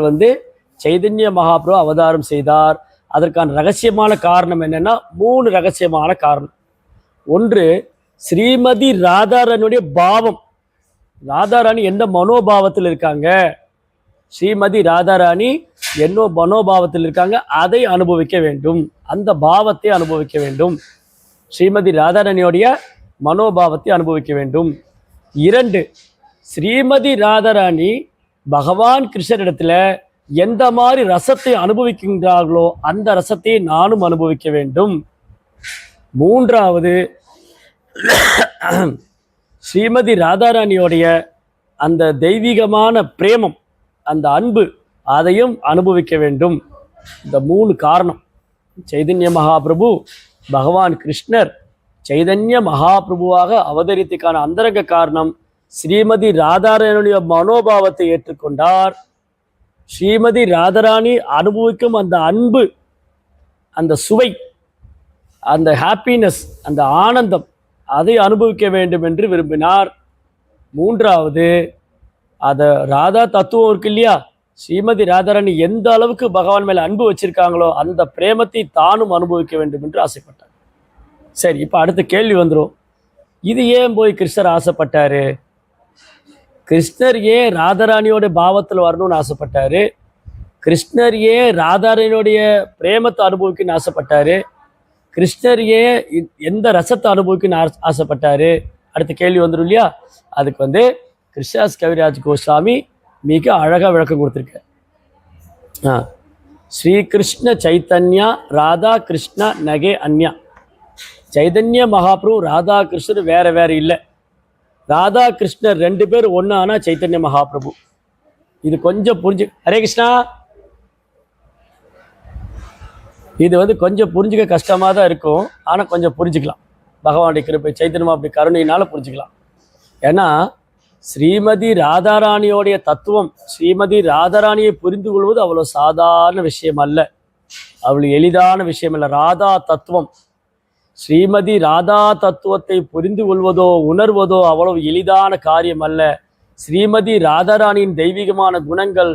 சைதன்ய மகாபுரு அவதாரம் செய்தார், அதற்கான ரகசியமான காரணம் என்னன்னா 3 ரகசியமான காரணம். ஒன்று, ஸ்ரீமதி ராதாராணியுடைய பாவம். ராதாராணி எந்த மனோபாவத்தில் இருக்காங்க, ஸ்ரீமதி ராதாராணி என்ன மனோபாவத்தில் இருக்காங்க, அதை அனுபவிக்க வேண்டும், அந்த பாவத்தை அனுபவிக்க வேண்டும். ஸ்ரீமதி ராதாராணியோடைய மனோபாவத்தை அனுபவிக்க வேண்டும். 2, ஸ்ரீமதி ராதாராணி பகவான் கிருஷ்ணரிடத்துல எந்த மாதிரி ரசத்தை அனுபவிக்கின்றார்களோ அந்த ரசத்தை நானும் அனுபவிக்க வேண்டும். 3வது, ஸ்ரீமதி ராதாராணியோடைய அந்த தெய்வீகமான பிரேமம், அந்த அன்பு, அதையும் அனுபவிக்க வேண்டும். இந்த 3 காரணம். சைதன்ய மகாபிரபு, பகவான் கிருஷ்ணர் சைதன்ய மகாபிரபுவாக அவதரித்துக்கான அந்தரங்க காரணம் ஸ்ரீமதி ராதாராணியுடைய மனோபாவத்தை ஏற்றுக்கொண்டார். ஸ்ரீமதி ராதாராணி அனுபவிக்கும் அந்த அன்பு, அந்த சுவை, அந்த ஹாப்பினஸ், அந்த ஆனந்தம், அதை அனுபவிக்க வேண்டும் என்று விரும்பினார். 3வது, அதை ராதா தத்துவம் இருக்கு இல்லையா, ஸ்ரீமதி ராதாராணி எந்த அளவுக்கு பகவான் மேலே அன்பு வச்சிருக்காங்களோ அந்த பிரேமத்தை தானும் அனுபவிக்க வேண்டும் என்று ஆசைப்பட்டார். சரி, இப்போ அடுத்த கேள்வி வந்துடும், இது ஏன் போய் கிருஷ்ணர் ஆசைப்பட்டாரு? கிருஷ்ணர் ஏன் ராதாராணியோட பாவத்தில் வரணும்னு ஆசைப்பட்டாரு? கிருஷ்ணர் ஏன் ராதாராணியோடைய பிரேமத்தை அனுபவிக்கணும்னு ஆசைப்பட்டாரு? கிருஷ்ணர் ஏன் எந்த ரசத்தை அனுபவிக்கணும்னு ஆசைப்பட்டாரு? அடுத்த கேள்வி வந்துடும் இல்லையா, அதுக்கு கிருஷ்ணதாஸ் கவிராஜ் கோஸ்வாமி மிக அழகாக விளக்கம் கொடுத்துருக்க. ஸ்ரீகிருஷ்ண சைத்தன்யா ராதா கிருஷ்ணா நகே அன்யா. சைதன்ய மகாபிரபு ராதா கிருஷ்ணர் வேற வேற இல்லை. ராதா கிருஷ்ணர் ரெண்டு பேர் ஒன்று ஆனால் சைத்தன்ய மகாபிரபு. இது கொஞ்சம் புரிஞ்சு, ஹரே கிருஷ்ணா, இது கொஞ்சம் புரிஞ்சுக்க கஷ்டமாக தான் இருக்கும். ஆனால் கொஞ்சம் புரிஞ்சுக்கலாம். பகவானுடைய கிருபை, சைத்தன்யமா அப்படி கருணையினால புரிஞ்சுக்கலாம். ஏன்னா ஸ்ரீமதி ராதாராணியோடைய தத்துவம், ஸ்ரீமதி ராதாராணியை புரிந்து கொள்வது அவ்வளோ சாதாரண விஷயம் அல்ல, அவ்வளோ எளிதான விஷயம் அல்ல. ராதா தத்துவம், ஸ்ரீமதி ராதா தத்துவத்தை புரிந்து கொள்வதோ உணர்வதோ அவ்வளவு எளிதான காரியம் அல்ல. ஸ்ரீமதி ராதாராணியின் தெய்வீகமான குணங்கள்,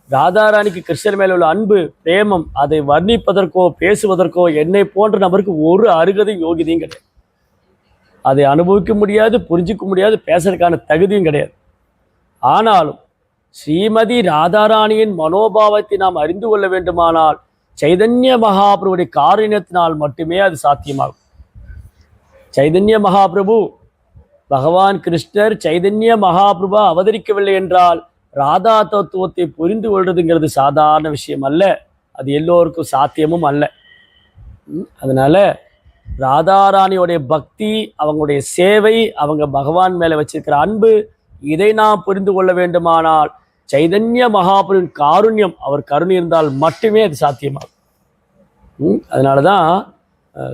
ராதாராணிக்கு கிருஷ்ணர் மேல உள்ள அன்பு பிரேமம், அதை வர்ணிப்பதற்கோ பேசுவதற்கோ என்னை போன்ற நபருக்கு ஒரு அருகதையும் யோகிதையும் கிடையாது. அதை அனுபவிக்க முடியாது, புரிஞ்சிக்க முடியாது, பேசுறதுக்கான தகுதியும் கிடையாது. ஆனாலும் ஸ்ரீமதி ராதாராணியின் மனோபாவத்தை நாம் அறிந்து கொள்ள வேண்டுமானால் சைதன்ய மகாபிரபுடைய காருண்யத்தினால் மட்டுமே அது சாத்தியமாகும். சைதன்ய மகாபிரபு, பகவான் கிருஷ்ணர் சைதன்ய மகாபிரபா அவதரிக்கவில்லை என்றால் ராதா தத்துவத்தை புரிந்து கொள்றதுங்கிறது சாதாரண விஷயம் அல்ல, அது எல்லோருக்கும் சாத்தியமும் அல்ல. அதனால ராதாராணியோடைய பக்தி, அவங்களுடைய சேவை, அவங்க பகவான் மேல வச்சிருக்கிற அன்பு, இதை நாம் புரிந்து கொள்ள வேண்டுமானால் சைதன்ய மகாபிரபுவின் காருண்யம், அவர் கருணை இருந்தால் மட்டுமே அது சாத்தியமாகும். அதனாலதான்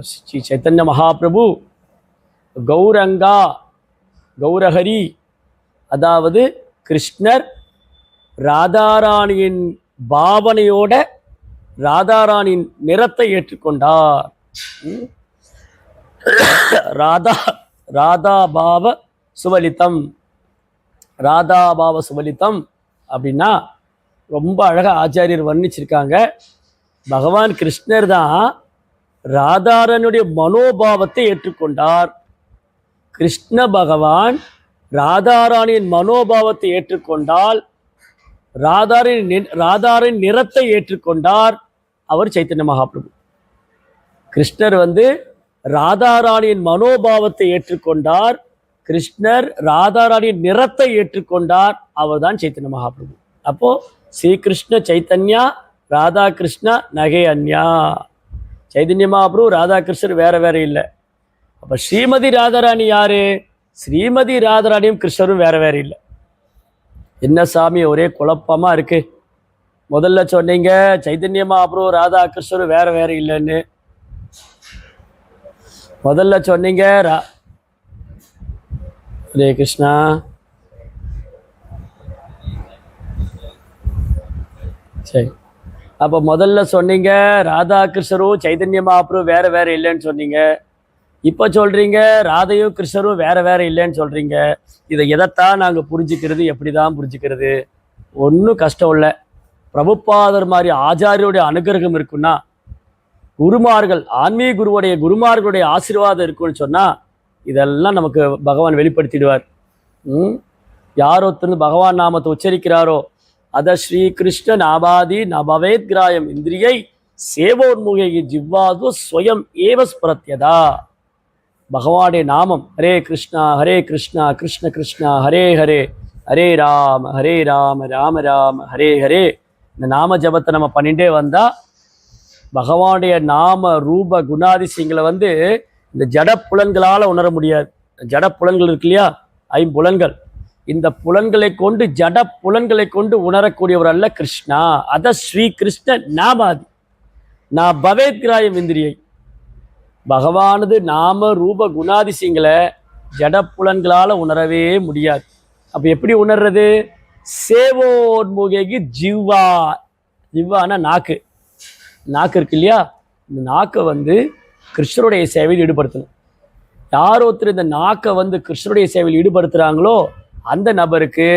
ஸ்ரீ சைத்தன்ய மகாபிரபு கௌரங்கா கௌரஹரி, அதாவது கிருஷ்ணர் ராதாராணியின் பாவனையோட ராதாராணியின் நிறத்தை ஏற்றுக்கொண்டார். ராதாபாவ சுவலிதம், ராதாபாவ சுவலிதம் அப்படின்னா ரொம்ப அழகா ஆச்சாரியர் வர்ணிச்சிருக்காங்க. பகவான் கிருஷ்ணர் தான் ராதாரனுடைய மனோபாவத்தை ஏற்றுக்கொண்டார். கிருஷ்ண பகவான் ராதாராணியின் மனோபாவத்தை ஏற்றுக்கொண்டால், ராதாரின் நிறத்தை ஏற்றுக்கொண்டார், அவர் சைத்தன்ய மகாபிரபு. கிருஷ்ணர் ராதாராணியின் மனோபாவத்தை ஏற்றுக்கொண்டார், கிருஷ்ணர் ராதாராணியின் நிறத்தை ஏற்றுக்கொண்டார், அவர் தான் சைத்தன்ய மகாபிரபு. அப்போ ஸ்ரீகிருஷ்ண சைத்தன்யா ராதா கிருஷ்ணா நகே அன்யா. சைதன்ய மகாபிரபு ராதா கிருஷ்ணர் வேற வேற இல்லை. அப்ப ஸ்ரீமதி ராதாராணி யாரு? ஸ்ரீமதி ராதாராணியும் கிருஷ்ணரும் வேற வேற இல்லை. என்ன சாமி ஒரே குழப்பமா இருக்கு. முதல்ல சொன்னீங்க சைதன்ய மகாபிரபு ராதா கிருஷ்ணரும் வேற வேற இல்லைன்னு. முதல்ல சொன்னீங்க ஹரே கிருஷ்ணா, சரி. அப்ப முதல்ல சொன்னீங்க ராதா கிருஷ்ணரும் சைதன்ய மகாபிரபு வேற வேற இல்லைன்னு சொன்னீங்க. இப்ப சொல்றீங்க ராதையும் கிருஷ்ணரும் வேற வேற இல்லைன்னு சொல்றீங்க. இதை எதைத்தான் நாங்க புரிஞ்சுக்கிறது, எப்படிதான் புரிஞ்சுக்கிறது? ஒன்றும் கஷ்டம் இல்லை. பிரபுபாதர் மாதிரி ஆச்சாரியோடைய அனுகிரகம் இருக்குன்னா, குருமார்கள், ஆன்மீக குருவுடைய குருமார்களுடைய ஆசீர்வாதம் இருக்குன்னு சொன்னா இதெல்லாம் நமக்கு பகவான் வெளிப்படுத்திடுவார். யார் ஒருத்தர் பகவான் நாமத்தை உச்சரிக்கிறாரோ, அத ஸ்ரீ கிருஷ்ண நாபாதி நபவேத் கிராயம் இந்திரியை சேவோன்முகை ஜிவ்வாது ஸ்வயம் ஏவ ஸ்பரத்யதா. பகவானுடைய நாமம் ஹரே கிருஷ்ணா கிருஷ்ண கிருஷ்ணா ஹரே ஹரே, ஹரே ராம ராம ராம ஹரே ஹரே. இந்த நாம ஜபத்தை நம்ம பண்ணிட்டே வந்தா பகவானுடைய நாம ரூப குணாதிசயங்களை இந்த ஜட புலன்களால் உணர முடியாது. ஜட புலன்கள் இருக்கு இல்லையா, ஐம்புலன்கள், இந்த புலன்களை கொண்டு ஜட புலன்களை கொண்டு உணரக்கூடியவர் அல்ல கிருஷ்ணா. அத ஸ்ரீ கிருஷ்ண நாபாதி நான் பவேத்கிராயம் இந்திரியை. பகவானது நாம ரூப குணாதிசயங்களை ஜட புலன்களால் உணரவே முடியாது. அப்ப எப்படி உணர்றது? சேவோன்முகி ஜிவ்வா. ஜிவ்வானா நாக்கு. நாக்கு இருக்கு இல்லையா, இந்த நாக்கை கிருஷ்ணருடைய சேவையில் ஈடுபடுத்தணும். யார் ஒருத்தர் இந்த நாக்கை கிருஷ்ணருடைய சேவையில் ஈடுபடுத்துகிறாங்களோ அந்த நபருக்கு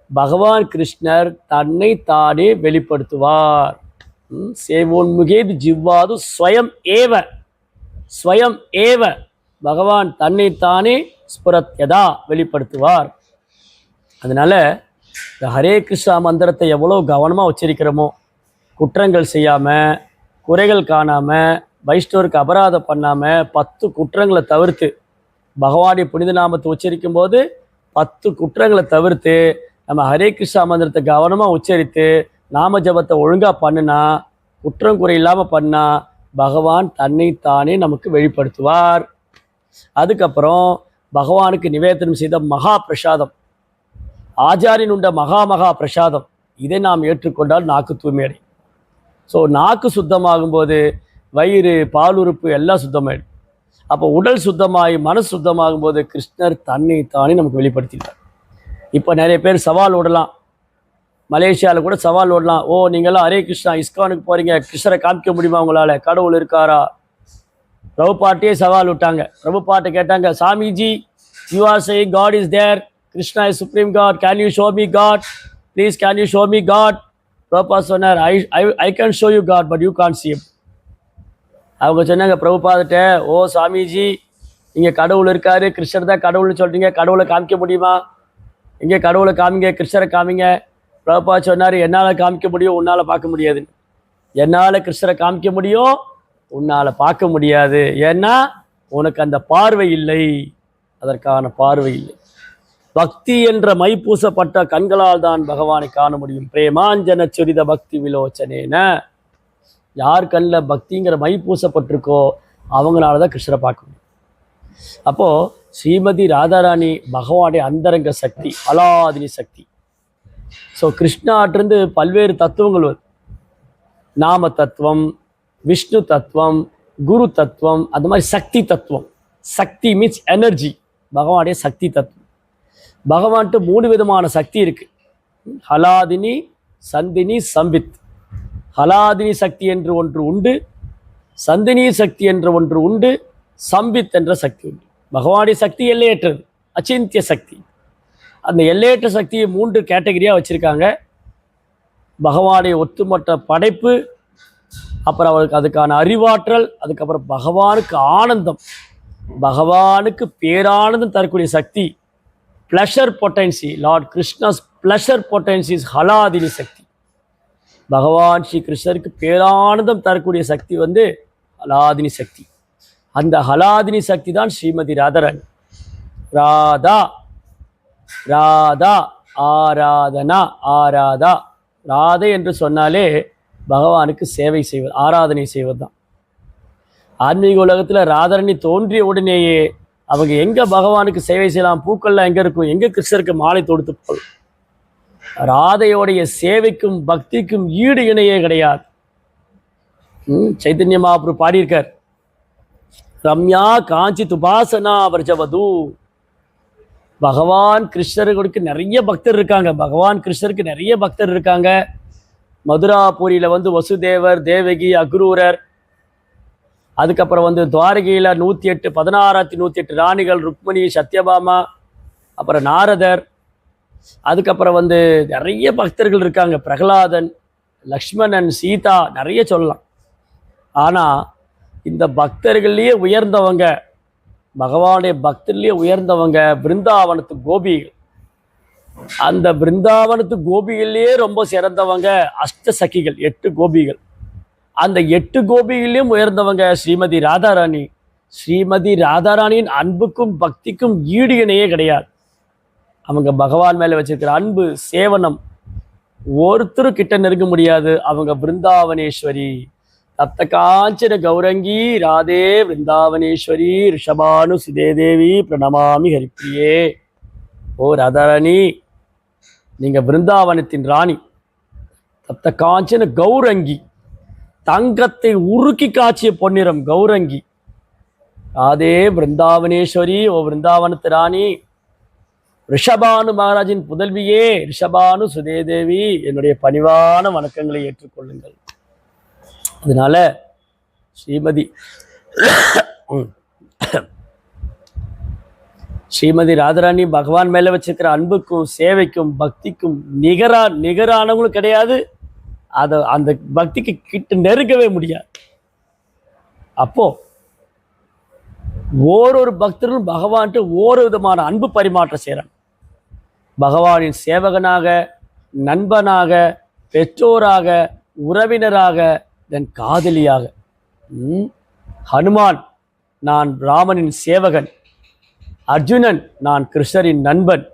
பகவான் கிருஷ்ணர் தன்னை தானே வெளிப்படுத்துவார். சேவோன்முகேது ஜிவ்வாது ஸ்வயம் ஏவ, ஸ்வயம் ஏவ பகவான் தன்னைத்தானே ஸ்புரத்யதா வெளிப்படுத்துவார். அதனால இந்த ஹரே கிருஷ்ணா மந்திரத்தை எவ்வளோ கவனமாக உச்சரிக்கிறோமோ, குற்றங்கள் செய்யாமல், குறைகள் காணாமல், வைஷ்ணவருக்கு அபராதம் பண்ணாமல், 10 குற்றங்களை தவிர்த்து பகவானுடைய புனித நாமத்தை உச்சரிக்கும் போது 10 குற்றங்களை தவிர்த்து நம்ம ஹரே கிருஷ்ணா மந்திரத்தை கவனமாக உச்சரித்து நாம ஜபத்தை ஒழுங்காக பண்ணுனா குற்றம் குறை இல்லாமல் பண்ணால் பகவான் தன்னைத்தானே நமக்கு வெளிப்படுத்துவார். அதுக்கப்புறம் பகவானுக்கு நிவேதனம் செய்த மகா பிரசாதம், ஆச்சாரியன் உண்ட மகா பிரசாதம், இதை நாம் ஏற்றுக்கொண்டால் நாக்கு தூய்மையடை. ஸோ நாக்கு சுத்தமாகும்போது வயிறு, பாலுறுப்பு எல்லாம் சுத்தமாயிடும். அப்போ உடல் சுத்தமாகி மனசு சுத்தமாகும் போது கிருஷ்ணர் தன்னைத்தானே நமக்கு வெளிப்படுத்திட்டார். இப்போ நிறைய பேர் சவால் விடலாம், மலேசியாவில் கூட சவால் விடலாம், ஓ நீங்கள்லாம் ஹரே கிருஷ்ணா இஸ்கானுக்கு போகிறீங்க, கிருஷ்ணரை காமிக்க முடியுமா உங்களால், கடவுள் இருக்காரா? பிரபுபாட்டே சவால் விட்டாங்க. பிரபுபாட்டை கேட்டாங்க, Swamiji you are saying God is there, Krishna is supreme God, can you show me God please, can you show me God? Prabhupada சொன்னார், I can show you God but you can't see him. அவங்க சொன்னாங்க பிரபுபாதட்ட, ஓ சாமிஜி இங்கே கடவுள் இருக்காரு, கிருஷ்ணர் தான் கடவுள்னு சொல்கிறீங்க, கடவுளை காமிக்க முடியுமா? இங்கே கடவுளை காமிங்க, கிருஷ்ணரை காமிங்க. பிரபுபா சொன்னார், என்னால் காமிக்க முடியும், உன்னால் பார்க்க முடியாது. என்னால் கிருஷ்ணரை காமிக்க முடியும், உன்னால் பார்க்க முடியாது. ஏன்னா உனக்கு அந்த பார்வை இல்லை, அதற்கான பார்வை இல்லை. பக்தி என்ற மை பூசப்பட்ட கண்களால் தான் பகவானை காண முடியும். பிரேமாஞ்சன சுரித பக்தி விலோச்சனேன, யார் கண்ணில் பக்திங்கிற மை பூசப்பட்டிருக்கோ அவங்களால தான் கிருஷ்ணரை பார்க்க முடியும். அப்போது ஸ்ரீமதி ராதாராணி பகவானுடைய அந்தரங்க சக்தி, அலாதினி சக்தி. ஸோ கிருஷ்ணாட்டிருந்து பல்வேறு தத்துவங்கள் வருது. நாம தத்துவம், விஷ்ணு தத்துவம், குரு தத்துவம், அந்த மாதிரி சக்தி தத்துவம். சக்தி மீன்ஸ் எனர்ஜி, பகவானுடைய சக்தி தத்துவம். பகவான்ட்டு 3 விதமான சக்தி இருக்குது, ஹலாதினி, சந்தினி, சம்பித். ஹலாதினி சக்தி என்று ஒன்று உண்டு, சந்தினி சக்தி என்ற ஒன்று உண்டு, சம்பித் என்ற சக்தி உண்டு. பகவானுடைய சக்தி எல்லையற்றது, அச்சிந்திய சக்தி. அந்த எல்லையற்ற சக்தியை 3 கேட்டகரியாக வச்சுருக்காங்க. பகவானுடைய ஒட்டுமொத்த படைப்பு, அப்புறம் அவருக்கு அதுக்கான அறிவாற்றல், அதுக்கப்புறம் பகவானுக்கு ஆனந்தம், பகவானுக்கு பேரானந்தம் தரக்கூடிய சக்தி, pleasure potency. Lord Krishna's pleasure potency is Hladini shakti. பகவான் ஸ்ரீ கிருஷ்ணருக்கு பேரானந்தம் தரக்கூடிய சக்தி வந்து ஹலாதினி சக்தி. அந்த ஹலாதினி சக்தி தான் ஸ்ரீமதி ராதாராணி. ராதா ராதா, ஆராதனா, ஆராதா. ராதை என்று சொன்னாலே பகவானுக்கு சேவை செய்வது, ஆராதனை செய்வது தான். ஆன்மீக உலகத்தில் ராதாராணி தோன்றிய உடனேயே அவங்க எங்கே பகவானுக்கு சேவை செய்யலாம், பூக்கள்லாம் எங்கே இருக்கும், எங்கே கிருஷ்ணருக்கு மாலை தொடுத்து போல். ராதையோடைய சேவைக்கும் பக்திக்கும் ஈடு இணையே கிடையாது. சைத்தன்ய மகாபிரபு பாடியிருக்கார், ரம்யா காஞ்சி துபாசனா வர்ஜவது. பகவான் கிருஷ்ணருக்கு நிறைய பக்தர் இருக்காங்க, பகவான் கிருஷ்ணருக்கு நிறைய பக்தர் இருக்காங்க. மதுராபுரியில் வந்து வசுதேவர், தேவகி, அக்ரூரர், அதுக்கப்புறம் வந்து துவாரகையில் 108 16,108 ராணிகள், ருக்மணி, சத்யபாமா, அப்புறம் நாரதர், அதுக்கப்புறம் வந்து நிறைய பக்தர்கள் இருக்காங்க, பிரகலாதன், லக்ஷ்மணன், சீதா, நிறைய சொல்லலாம். ஆனால் இந்த பக்தர்கள்லேயே உயர்ந்தவங்க, பகவானுடைய பக்தர்லேயே உயர்ந்தவங்க பிருந்தாவனத்து கோபிகள். அந்த பிருந்தாவனத்து கோபிகள்லேயே ரொம்ப சிறந்தவங்க அஷ்ட சகிகள், 8 கோபிகள். அந்த 8 கோபிகளையும் உயர்ந்தவங்க ஸ்ரீமதி ராதாராணி. ஸ்ரீமதி ராதாராணியின் அன்புக்கும் பக்திக்கும் ஈடு இணையே கிடையாது. அவங்க பகவான் மேலே வச்சிருக்கிற அன்பு, சேவனம் ஒருத்தரும் கிட்ட நெருங்க முடியாது. அவங்க பிருந்தாவனேஸ்வரி, தப்த காஞ்சன கௌரங்கி ராதே பிருந்தாவனேஸ்வரி ரிஷபானு சுதேதேவி பிரணமாமி ஹரிப்பிரியே. ஓ ராதாராணி, நீங்கள் பிருந்தாவனத்தின் ராணி, தப்த காஞ்சன கௌரங்கி, தங்கத்தை உருக்கி காய்ச்சிய பொன்னிறம் கௌரங்கி. ராதே பிருந்தாவனேஸ்வரி, ஓ பிருந்தாவனத்து ராணி, ரிஷபானு மகாராஜின் புதல்வியே ரிஷபானு சுதேதேவி, என்னுடைய பணிவான வணக்கங்களை ஏற்றுக்கொள்ளுங்கள். அதனால ஸ்ரீமதி ராதாராணி பகவான் மேலே வச்சிருக்கிற அன்புக்கும் சேவைக்கும் பக்திக்கும் நிகரானவங்களும் கிடையாது. அதை அந்த பக்திக்கு கிட்ட நெருங்கவே முடியாது. அப்போ ஓரொரு பக்தர்களும் பகவான்ட்டு ஓரோ விதமான அன்பு பரிமாற்றம் செய்கிறாங்க. பகவானின் சேவகனாக, நண்பனாக, பெற்றோராக, உறவினராக, தென் காதலியாக. ஹனுமான், நான் ராமனின் சேவகன். அர்ஜுனன், நான் கிருஷ்ணரின் நண்பன்.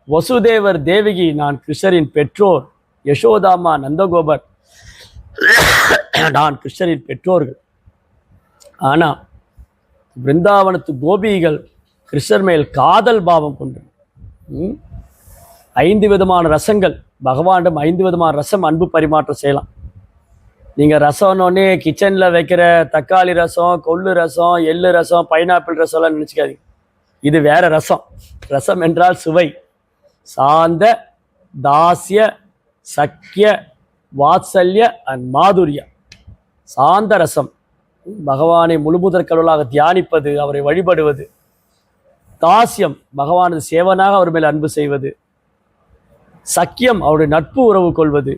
வசுதேவர், தேவகி, நான் கிருஷ்ணரின் பெற்றோர். யசோதாமா, நந்தகோபர், நான் கிருஷ்ணரின் பெற்றோர்கள். ஆனால் பிருந்தாவனத்து கோபிகள் கிருஷ்ணர் மேல் காதல் பாவம் கொண்டு 5 விதமான ரசங்கள், பகவானிடம் 5 விதமான ரசம் அன்பு பரிமாற்றம் செய்யலாம். நீங்கள் ரசம்னோடனே கிச்சனில் வைக்கிற தக்காளி ரசம், கொள்ளு ரசம், எள்ளு ரசம், பைனாப்பிள் ரசம்லாம் நினச்சிக்காதீங்க. இது வேற ரசம். ரசம் என்றால் சுவை. சாந்த, தாசிய, சக்கிய, வாத்சல்ய அண்ட் மாதுரிய. சாந்த ரசம் பகவானை முழுமுதற் கடவுளாக தியானிப்பது, அவரை வழிபடுவது. தாசியம் பகவானது சேவனாக அவர் மேல் அன்பு செய்வது. சக்கியம் அவருடைய நட்பு உறவு கொள்வது.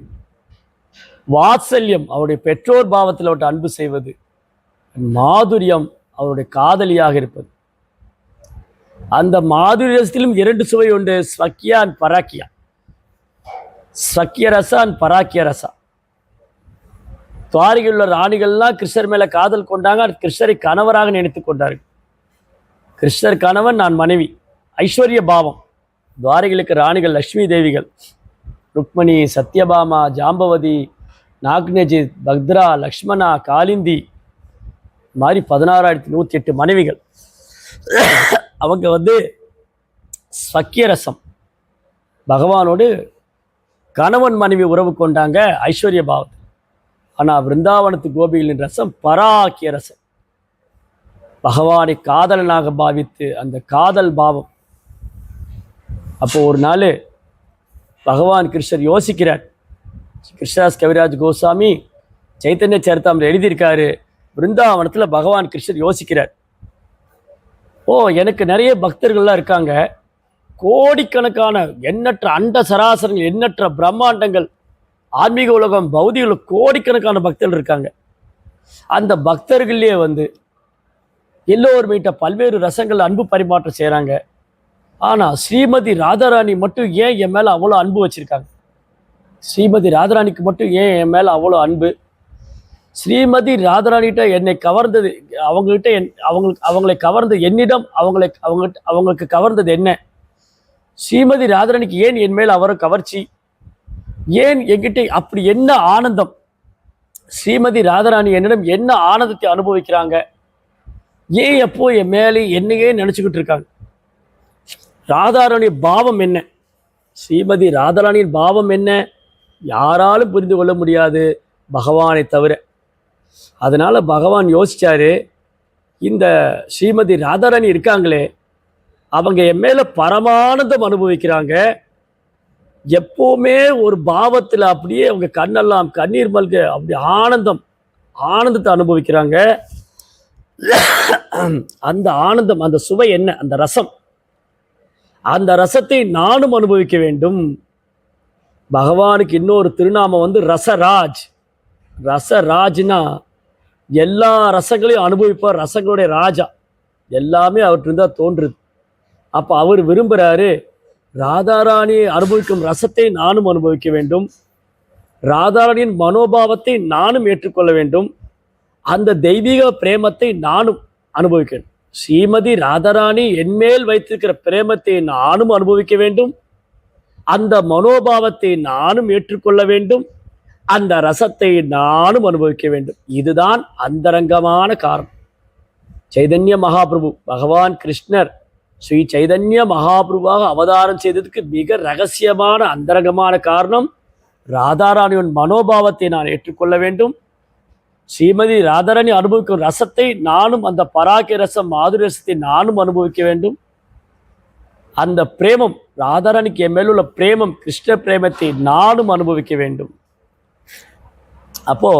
வாத்சல்யம் அவருடைய பெற்றோர் பாவத்தில் அவர்கிட்ட அன்பு செய்வது. மாதுரியம் அவருடைய காதலியாக இருப்பது. அந்த மாதுரியத்திலும் 2 சுவை உண்டு, ஸ்வக்கியா அண்ட் பராக்கியா. ஸ்வக்கிய ரசா அண்ட் பராக்கிய ரசா. துவாரிகையில் உள்ள ராணிகள்லாம் கிருஷ்ணர் மேல காதல் கொண்டாங்க, கிருஷ்ணரை கணவராக நினைத்து கொண்டார்கள். கிருஷ்ணர் கணவன், நான் மனைவி. ஐஸ்வர்ய பாவம். துவாரிகளுக்கு ராணிகள் லட்சுமி தேவிகள். ருக்மணி, சத்யபாமா, ஜாம்பவதி, நாக்னஜித், பக்த்ரா, லக்ஷ்மணா, காலிந்தி, மாதிரி 16,108 மனைவிகள். அவங்க ஸ்வக்கிய ரசம், பகவானோடு கணவன் மனைவி உறவு கொண்டாங்க ஐஸ்வர்ய பாவத்தில். ஆனால் விருந்தாவனத்து கோபிகளின் ரசம் பராக்கிய ரசம். பகவானை காதலனாக பாவித்து அந்த காதல் பாவம். அப்போ ஒரு நாள் பகவான் கிருஷ்ணர் யோசிக்கிறார். கிருஷ்ணதாஸ் கவிராஜ் கோஸ்வாமி சைத்தன்ய சரிதாமில் எழுதியிருக்காரு, விருந்தாவனத்தில் பகவான் கிருஷ்ணர் யோசிக்கிறார். எனக்கு நிறைய பக்தர்கள்லாம் இருக்காங்க, கோடிக்கணக்கான எண்ணற்ற அண்ட சராசரங்கள், எண்ணற்ற பிரம்மாண்டங்கள், ஆன்மீக உலகம், பௌதிக உலகம், கோடிக்கணக்கான பக்தர்கள் இருக்காங்க. அந்த பக்தர்கள்லேயே எல்லோருமிட்ட பல்வேறு ரசங்கள் அன்பு பரிமாற்றம் செய்கிறாங்க. ஆனால் ஸ்ரீமதி ராதாராணி மட்டும் ஏன் என் மேலே அவ்வளோ அன்பு வச்சுருக்காங்க? ஸ்ரீமதி ராதாராணிக்கு மட்டும் ஏன் என் மேலே அவ்வளோ அன்பு? ஸ்ரீமதி ராதாராணிகிட்ட என்னை கவர்ந்தது, அவங்ககிட்ட அவங்களை கவர்ந்து என்னிடம் அவங்களுக்கு கவர்ந்தது என்ன? ஸ்ரீமதி ராதாராணிக்கு ஏன் என் மேல் அவரை கவர்ச்சி? ஏன் என்கிட்ட அப்படி என்ன ஆனந்தம்? ஸ்ரீமதி ராதாராணி என்னிடம் என்ன ஆனந்தத்தை அனுபவிக்கிறாங்க? ஏன் எப்போ என் மேலே என்னையே நினச்சிக்கிட்டு இருக்காங்க? ராதாராணி பாவம் என்ன? ஸ்ரீமதி ராதாராணியின் பாவம் என்ன? யாராலும் புரிந்து கொள்ள முடியாது, பகவானை தவிர. அதனால் பகவான் யோசிச்சாரு, இந்த ஸ்ரீமதி ராதாராணி இருக்காங்களே, அவங்க என் மேலே பரமானந்தம் அனுபவிக்கிறாங்க. எப்போவுமே ஒரு பாவத்தில் அப்படியே அவங்க கண்ணெல்லாம் கண்ணீர் மல்க அப்படி ஆனந்தத்தை அனுபவிக்கிறாங்க. அந்த ஆனந்தம், அந்த சுவை என்ன? அந்த ரசம். அந்த ரசத்தை நானும் அனுபவிக்க வேண்டும். பகவானுக்கு இன்னொரு திருநாமம் ரசராஜ். ரசராஜ்னா எல்லா ரசங்களையும் அனுபவிப்பார், ரசங்களுடைய ராஜா. எல்லாமே அவர்கிட்ட தான் தோன்றுது. அப்போ அவர் விரும்புகிறாரு, ராதாராணியை அனுபவிக்கும் ரசத்தை நானும் அனுபவிக்க வேண்டும், ராதாராணியின் மனோபாவத்தை நானும் ஏற்றுக்கொள்ள வேண்டும், அந்த தெய்வீக பிரேமத்தை நானும் அனுபவிக்க வேண்டும். ஸ்ரீமதி ராதாராணி என்மேல் வைத்திருக்கிற பிரேமத்தை நானும் அனுபவிக்க வேண்டும், அந்த மனோபாவத்தை நானும் ஏற்றுக்கொள்ள வேண்டும், அந்த ரசத்தை நானும் அனுபவிக்க வேண்டும். இதுதான் அந்தரங்கமான காரணம். சைதன்ய மகாபிரபு பகவான் கிருஷ்ணர் ஸ்ரீ சைதன்ய மகாபிரபுவாக அவதாரம் செய்ததுக்கு மிக ரகசியமான அந்தரங்கமான காரணம், ராதாராணியின் மனோபாவத்தை நான் ஏற்றுக்கொள்ள வேண்டும், ஸ்ரீமதி ராதாராணி அனுபவிக்கும் ரசத்தை நானும், அந்த பராக்கிய ரசம் மாதுரி ரசத்தை நானும் அனுபவிக்க வேண்டும். அந்த பிரேமம், ராதாராணிக்கு என் மேலுள்ள பிரேமம், கிருஷ்ண பிரேமத்தை நானும் அனுபவிக்க வேண்டும். அப்போ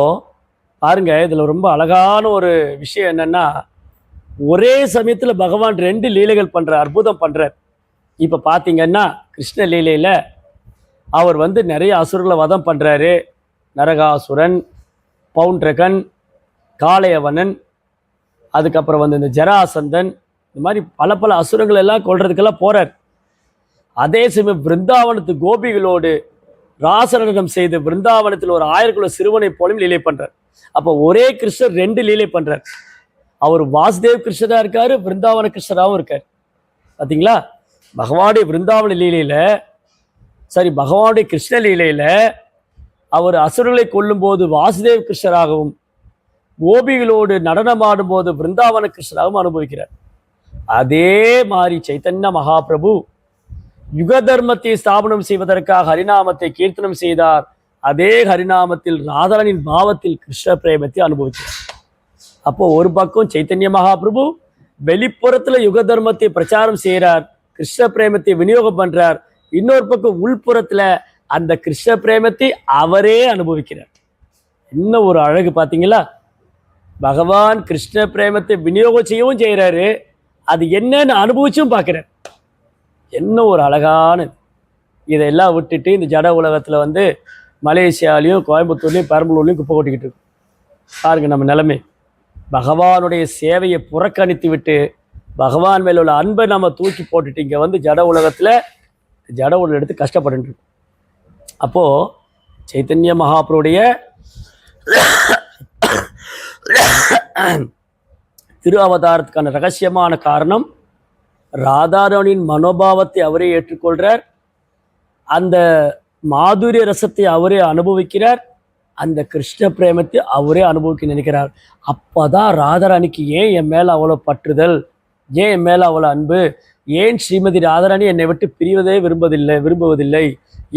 பாருங்க, இதுல ரொம்ப அழகான ஒரு விஷயம் என்னன்னா, ஒரே சமயத்துல பகவான் 2 லீலைகள் பண்றார், அற்புதம் பண்றார். இப்ப பாத்தீங்கன்னா கிருஷ்ண லீலையில அவர் நிறைய அசுரர்களை வதம் பண்றாரு. நரகாசுரன், பவுண்ட்ரகன், காளையவனன், அதுக்கப்புறம் இந்த ஜராசந்தன், இந்த மாதிரி பல அசுரங்கள் எல்லாம் கொள்றதுக்கெல்லாம் போறார். அதே சமயம் பிருந்தாவனத்து கோபிகளோடு ராசனடம் செய்து பிருந்தாவனத்தில் ஒரு 1000 கிலோ சிறுவனை போலும் லீலை பண்றார். அப்போ ஒரே கிருஷ்ணர் 2 லீலை பண்றார். அவர் வாசுதேவ் கிருஷ்ணரா இருக்காரு, பிருந்தாவன கிருஷ்ணராகவும் இருக்கார். பார்த்தீங்களா? பகவானுடைய பிருந்தாவன லீலையில, சரி, பகவானுடைய கிருஷ்ண லீலையில அவர் அசுரர்களை கொல்லும் போது வாசுதேவ கிருஷ்ணராகவும், கோபிகளோடு நடனமாடும் போது பிருந்தாவன கிருஷ்ணராகவும் அனுபவிக்கிறார். அதே மாதிரி சைத்தன்ய மகாபிரபு யுக தர்மத்தை ஸ்தாபனம் செய்வதற்காக ஹரிநாமத்தை கீர்த்தனம் செய்தார். அதே ஹரிநாமத்தில் ராதாரனின் பாவத்தில் கிருஷ்ண பிரேமத்தை அனுபவிக்கிறார். அப்போ ஒரு பக்கம் சைத்தன்ய மகாபிரபு வெளிப்புறத்துல யுக தர்மத்தை பிரச்சாரம் செய்கிறார், கிருஷ்ண பிரேமத்தை விநியோகம் பண்றார். இன்னொரு பக்கம் உள்புறத்துல அந்த கிருஷ்ண பிரேமத்தை அவரே அனுபவிக்கிறார். இன்னும் ஒரு அழகு பார்த்தீங்களா? பகவான் கிருஷ்ண பிரேமத்தை விநியோகம் செய்யவும் செய்கிறாரு, அது என்னன்னு அனுபவிச்சும் பார்க்கிறார். என்ன ஒரு அழகான இதெல்லாம் விட்டுட்டு இந்த ஜட உலகத்தில் வந்து மலேசியாலையும் கோயம்புத்தூர்லையும் பெரம்பலூர்லையும் குப்பை கொட்டிக்கிட்டு இருக்கு. பாருங்க நம்ம நிலைமை. பகவானுடைய சேவையை புறக்கணித்து விட்டு பகவான் மேல உள்ள அன்பை நம்ம தூக்கி போட்டுட்டு இங்கே வந்து ஜட உலகத்தில் ஜட உலகம் எடுத்து கஷ்டப்பட்டு. அப்போது சைத்தன்ய மகாபுருடைய திரு அவதாரத்துக்கான ரகசியமான காரணம், ராதாரணியின் மனோபாவத்தை அவரே ஏற்றுக்கொள்கிறார், அந்த மாதுரிய ரசத்தை அவரே அனுபவிக்கிறார், அந்த கிருஷ்ண பிரேமத்தை அவரே அனுபவிக்க நினைக்கிறார். அப்போதான் ராதாராணிக்கு ஏன் என் மேலே அவ்வளோ பற்றுதல், ஏன் என் மேலே அவ்வளோ அன்பு, ஏன் ஸ்ரீமதி ராதாராணி என்னை விட்டு பிரிவதே விரும்புவதில்லை,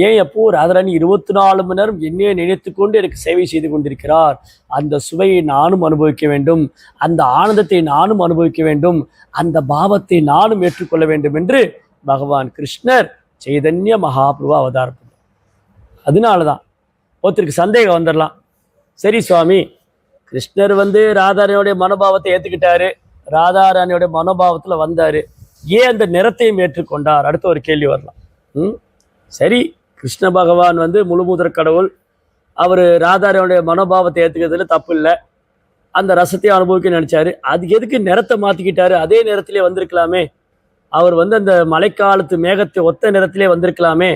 ஏன் எப்போ ராதாராணி 24 மணி நேரம் என்னையே நினைத்து கொண்டு எனக்கு சேவை செய்து கொண்டிருக்கிறார், அந்த சுவையை நானும் அனுபவிக்க வேண்டும், அந்த ஆனந்தத்தை நானும் அனுபவிக்க வேண்டும், அந்த பாவத்தை நானும் ஏற்றுக்கொள்ள வேண்டும் என்று பகவான் கிருஷ்ணர் சைதன்ய மகாபிரபு அவதாரம். அதனால தான் ஒருத்தருக்கு சந்தேகம் வந்துடலாம், சரி சுவாமி கிருஷ்ணர் வந்து ராதாராணியோடைய மனோபாவத்தை ஏற்றுக்கிட்டாரு, ராதாராணியோடைய மனோபாவத்தில் வந்தார், ஏன் அந்த நிறத்தையும் ஏற்றுக்கொண்டார்? அடுத்த ஒரு கேள்வி வரலாம். சரி, கிருஷ்ண பகவான் வந்து முழுமுதற் கடவுள், அவர் ராதாராணியோடைய மனோபாவத்தை ஏற்றுக்கிறதுல தப்பு இல்லை, அந்த ரசத்தையும் அனுபவிக்க நினைச்சாரு, அது எதுக்கு நிறத்தை மாற்றிக்கிட்டாரு? அதே நேரத்திலே வந்திருக்கலாமே, அவர் வந்து அந்த மழைக்காலத்து மேகத்தை ஒத்த நிறத்திலே வந்திருக்கலாமே,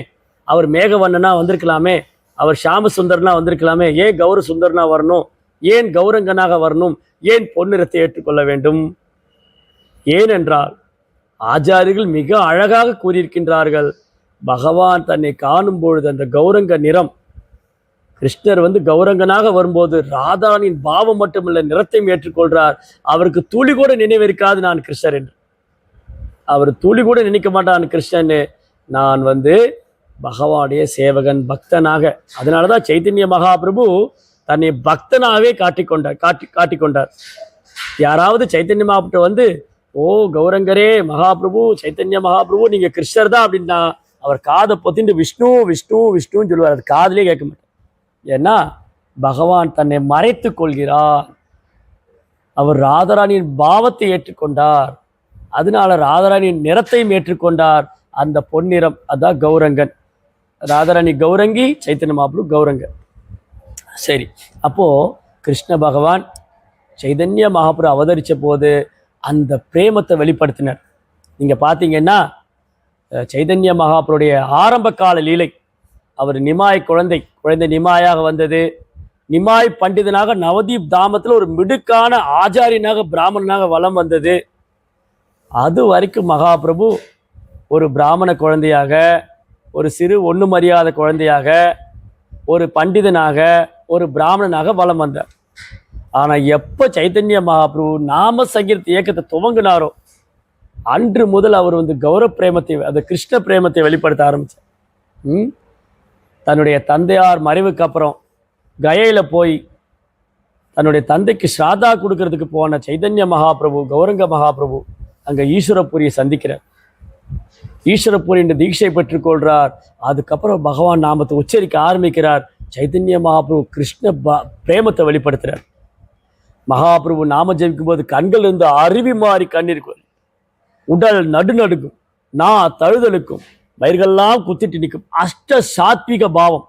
அவர் மேகவண்ணனா வந்திருக்கலாமே, அவர் ஷாம சுந்தரனா வந்திருக்கலாமே, ஏன் கௌர சுந்தரனா வரணும், ஏன் கௌரங்கனாக வரணும், ஏன் பொன்னிறத்தை ஏற்றுக்கொள்ள வேண்டும்? ஏனென்றால் ஆச்சாரியர்கள் மிக அழகாக கூறியிருக்கின்றார்கள், பகவான் தன்னை காணும் பொழுது அந்த கௌரங்க நிறம், கிருஷ்ணர் வந்து கௌரங்கனாக வரும்போது ராதானின் பாவம் மட்டுமல்ல நிறத்தையும் ஏற்றுக்கொள்கிறார். அவருக்கு துளி கூட நினைவு இருக்காது நான் கிருஷ்ணர் என்று, அவர் துளி கூட நினைக்க மாட்டான் கிருஷ்ணன், நான் வந்து பகவானுடைய சேவகன் பக்தனாக. அதனால தான் சைத்தன்ய மகாபிரபு தன்னை பக்தனாகவே காட்டிக்கொண்டார். யாராவது சைத்தன்ய மகாபிரபு வந்து ஓ கௌரங்கரே மகாபிரபு சைத்தன்ய மகாபிரபு நீங்க கிருஷ்ணர் தான் அப்படின்னா அவர் காதை பொத்திட்டு விஷ்ணு விஷ்ணு விஷ்ணுன்னு சொல்லுவார், அது காதலே கேட்க மாட்டார். ஏன்னா பகவான் தன்னை மறைத்து கொள்கிறார், அவர் ராதாராணியின் பாவத்தை ஏற்றுக்கொண்டார், அதனால ராதாராணியின் நிறத்தையும் ஏற்றுக்கொண்டார், அந்த பொன்னிறம் அதான் கௌரங்கன். ராதாராணி கௌரங்கி, சைத்தன்ய மகாபிரபு கௌரங்கன். சரி, அப்போ கிருஷ்ண பகவான் சைதன்ய மகாபிரபு அவதரித்த போது அந்த பிரேமத்தை வெளிப்படுத்தினார். நீங்க பார்த்தீங்கன்னா சைதன்ய மகாபிரபுடைய ஆரம்ப கால லீலை, அவர் நிமாய் குழந்தை நிமாயாக வந்தது, நிமாய் பண்டிதனாக நவதீப் தாமத்தில் ஒரு மிடுக்கான ஆச்சாரியனாக பிராமணனாக வலம் வந்தது. அது வரைக்கும் மகாபிரபு ஒரு பிராமண குழந்தையாக, ஒரு சிறு ஒண்ணு மரியாத குழந்தையாக, ஒரு பண்டிதனாக, ஒரு பிராமணனாக வலம் வந்தார். ஆனால் எப்போ சைத்தன்ய மகாபிரபு நாம சங்கீர்த்த இயக்கத்தை துவங்கினாரோ அன்று முதல் அவர் வந்து கௌரவ பிரேமத்தை, அந்த கிருஷ்ண பிரேமத்தை வெளிப்படுத்த ஆரம்பித்தார். தன்னுடைய தந்தையார் மறைவுக்கு அப்புறம் கயையில் போய் தன்னுடைய தந்தைக்கு ஸ்ராதா கொடுக்கறதுக்கு போன சைதன்ய மகாபிரபு, கௌரங்க மகாபிரபு அங்கே ஈஸ்வரபுரியை சந்திக்கிறார். ஈஸ்வரபுரி என்ற தீட்சை பெற்றுக்கொள்கிறார். அதுக்கப்புறம் பகவான் நாமத்தை உச்சரிக்க ஆரம்பிக்கிறார். சைதன்ய மகாபிரபு கிருஷ்ண பிரேமத்தை வெளிப்படுத்துகிறார். மகாபிரபு நாம ஜெபிக்கும் போது கண்கள் இருந்து அருவி மாறி கண்ணீர், உடல் நடுநடுக்கும், நான் தழுதலுக்கும், வயிர்களெல்லாம் குத்திட்டு நிற்கும், அஷ்ட சாத்விக பாவம்.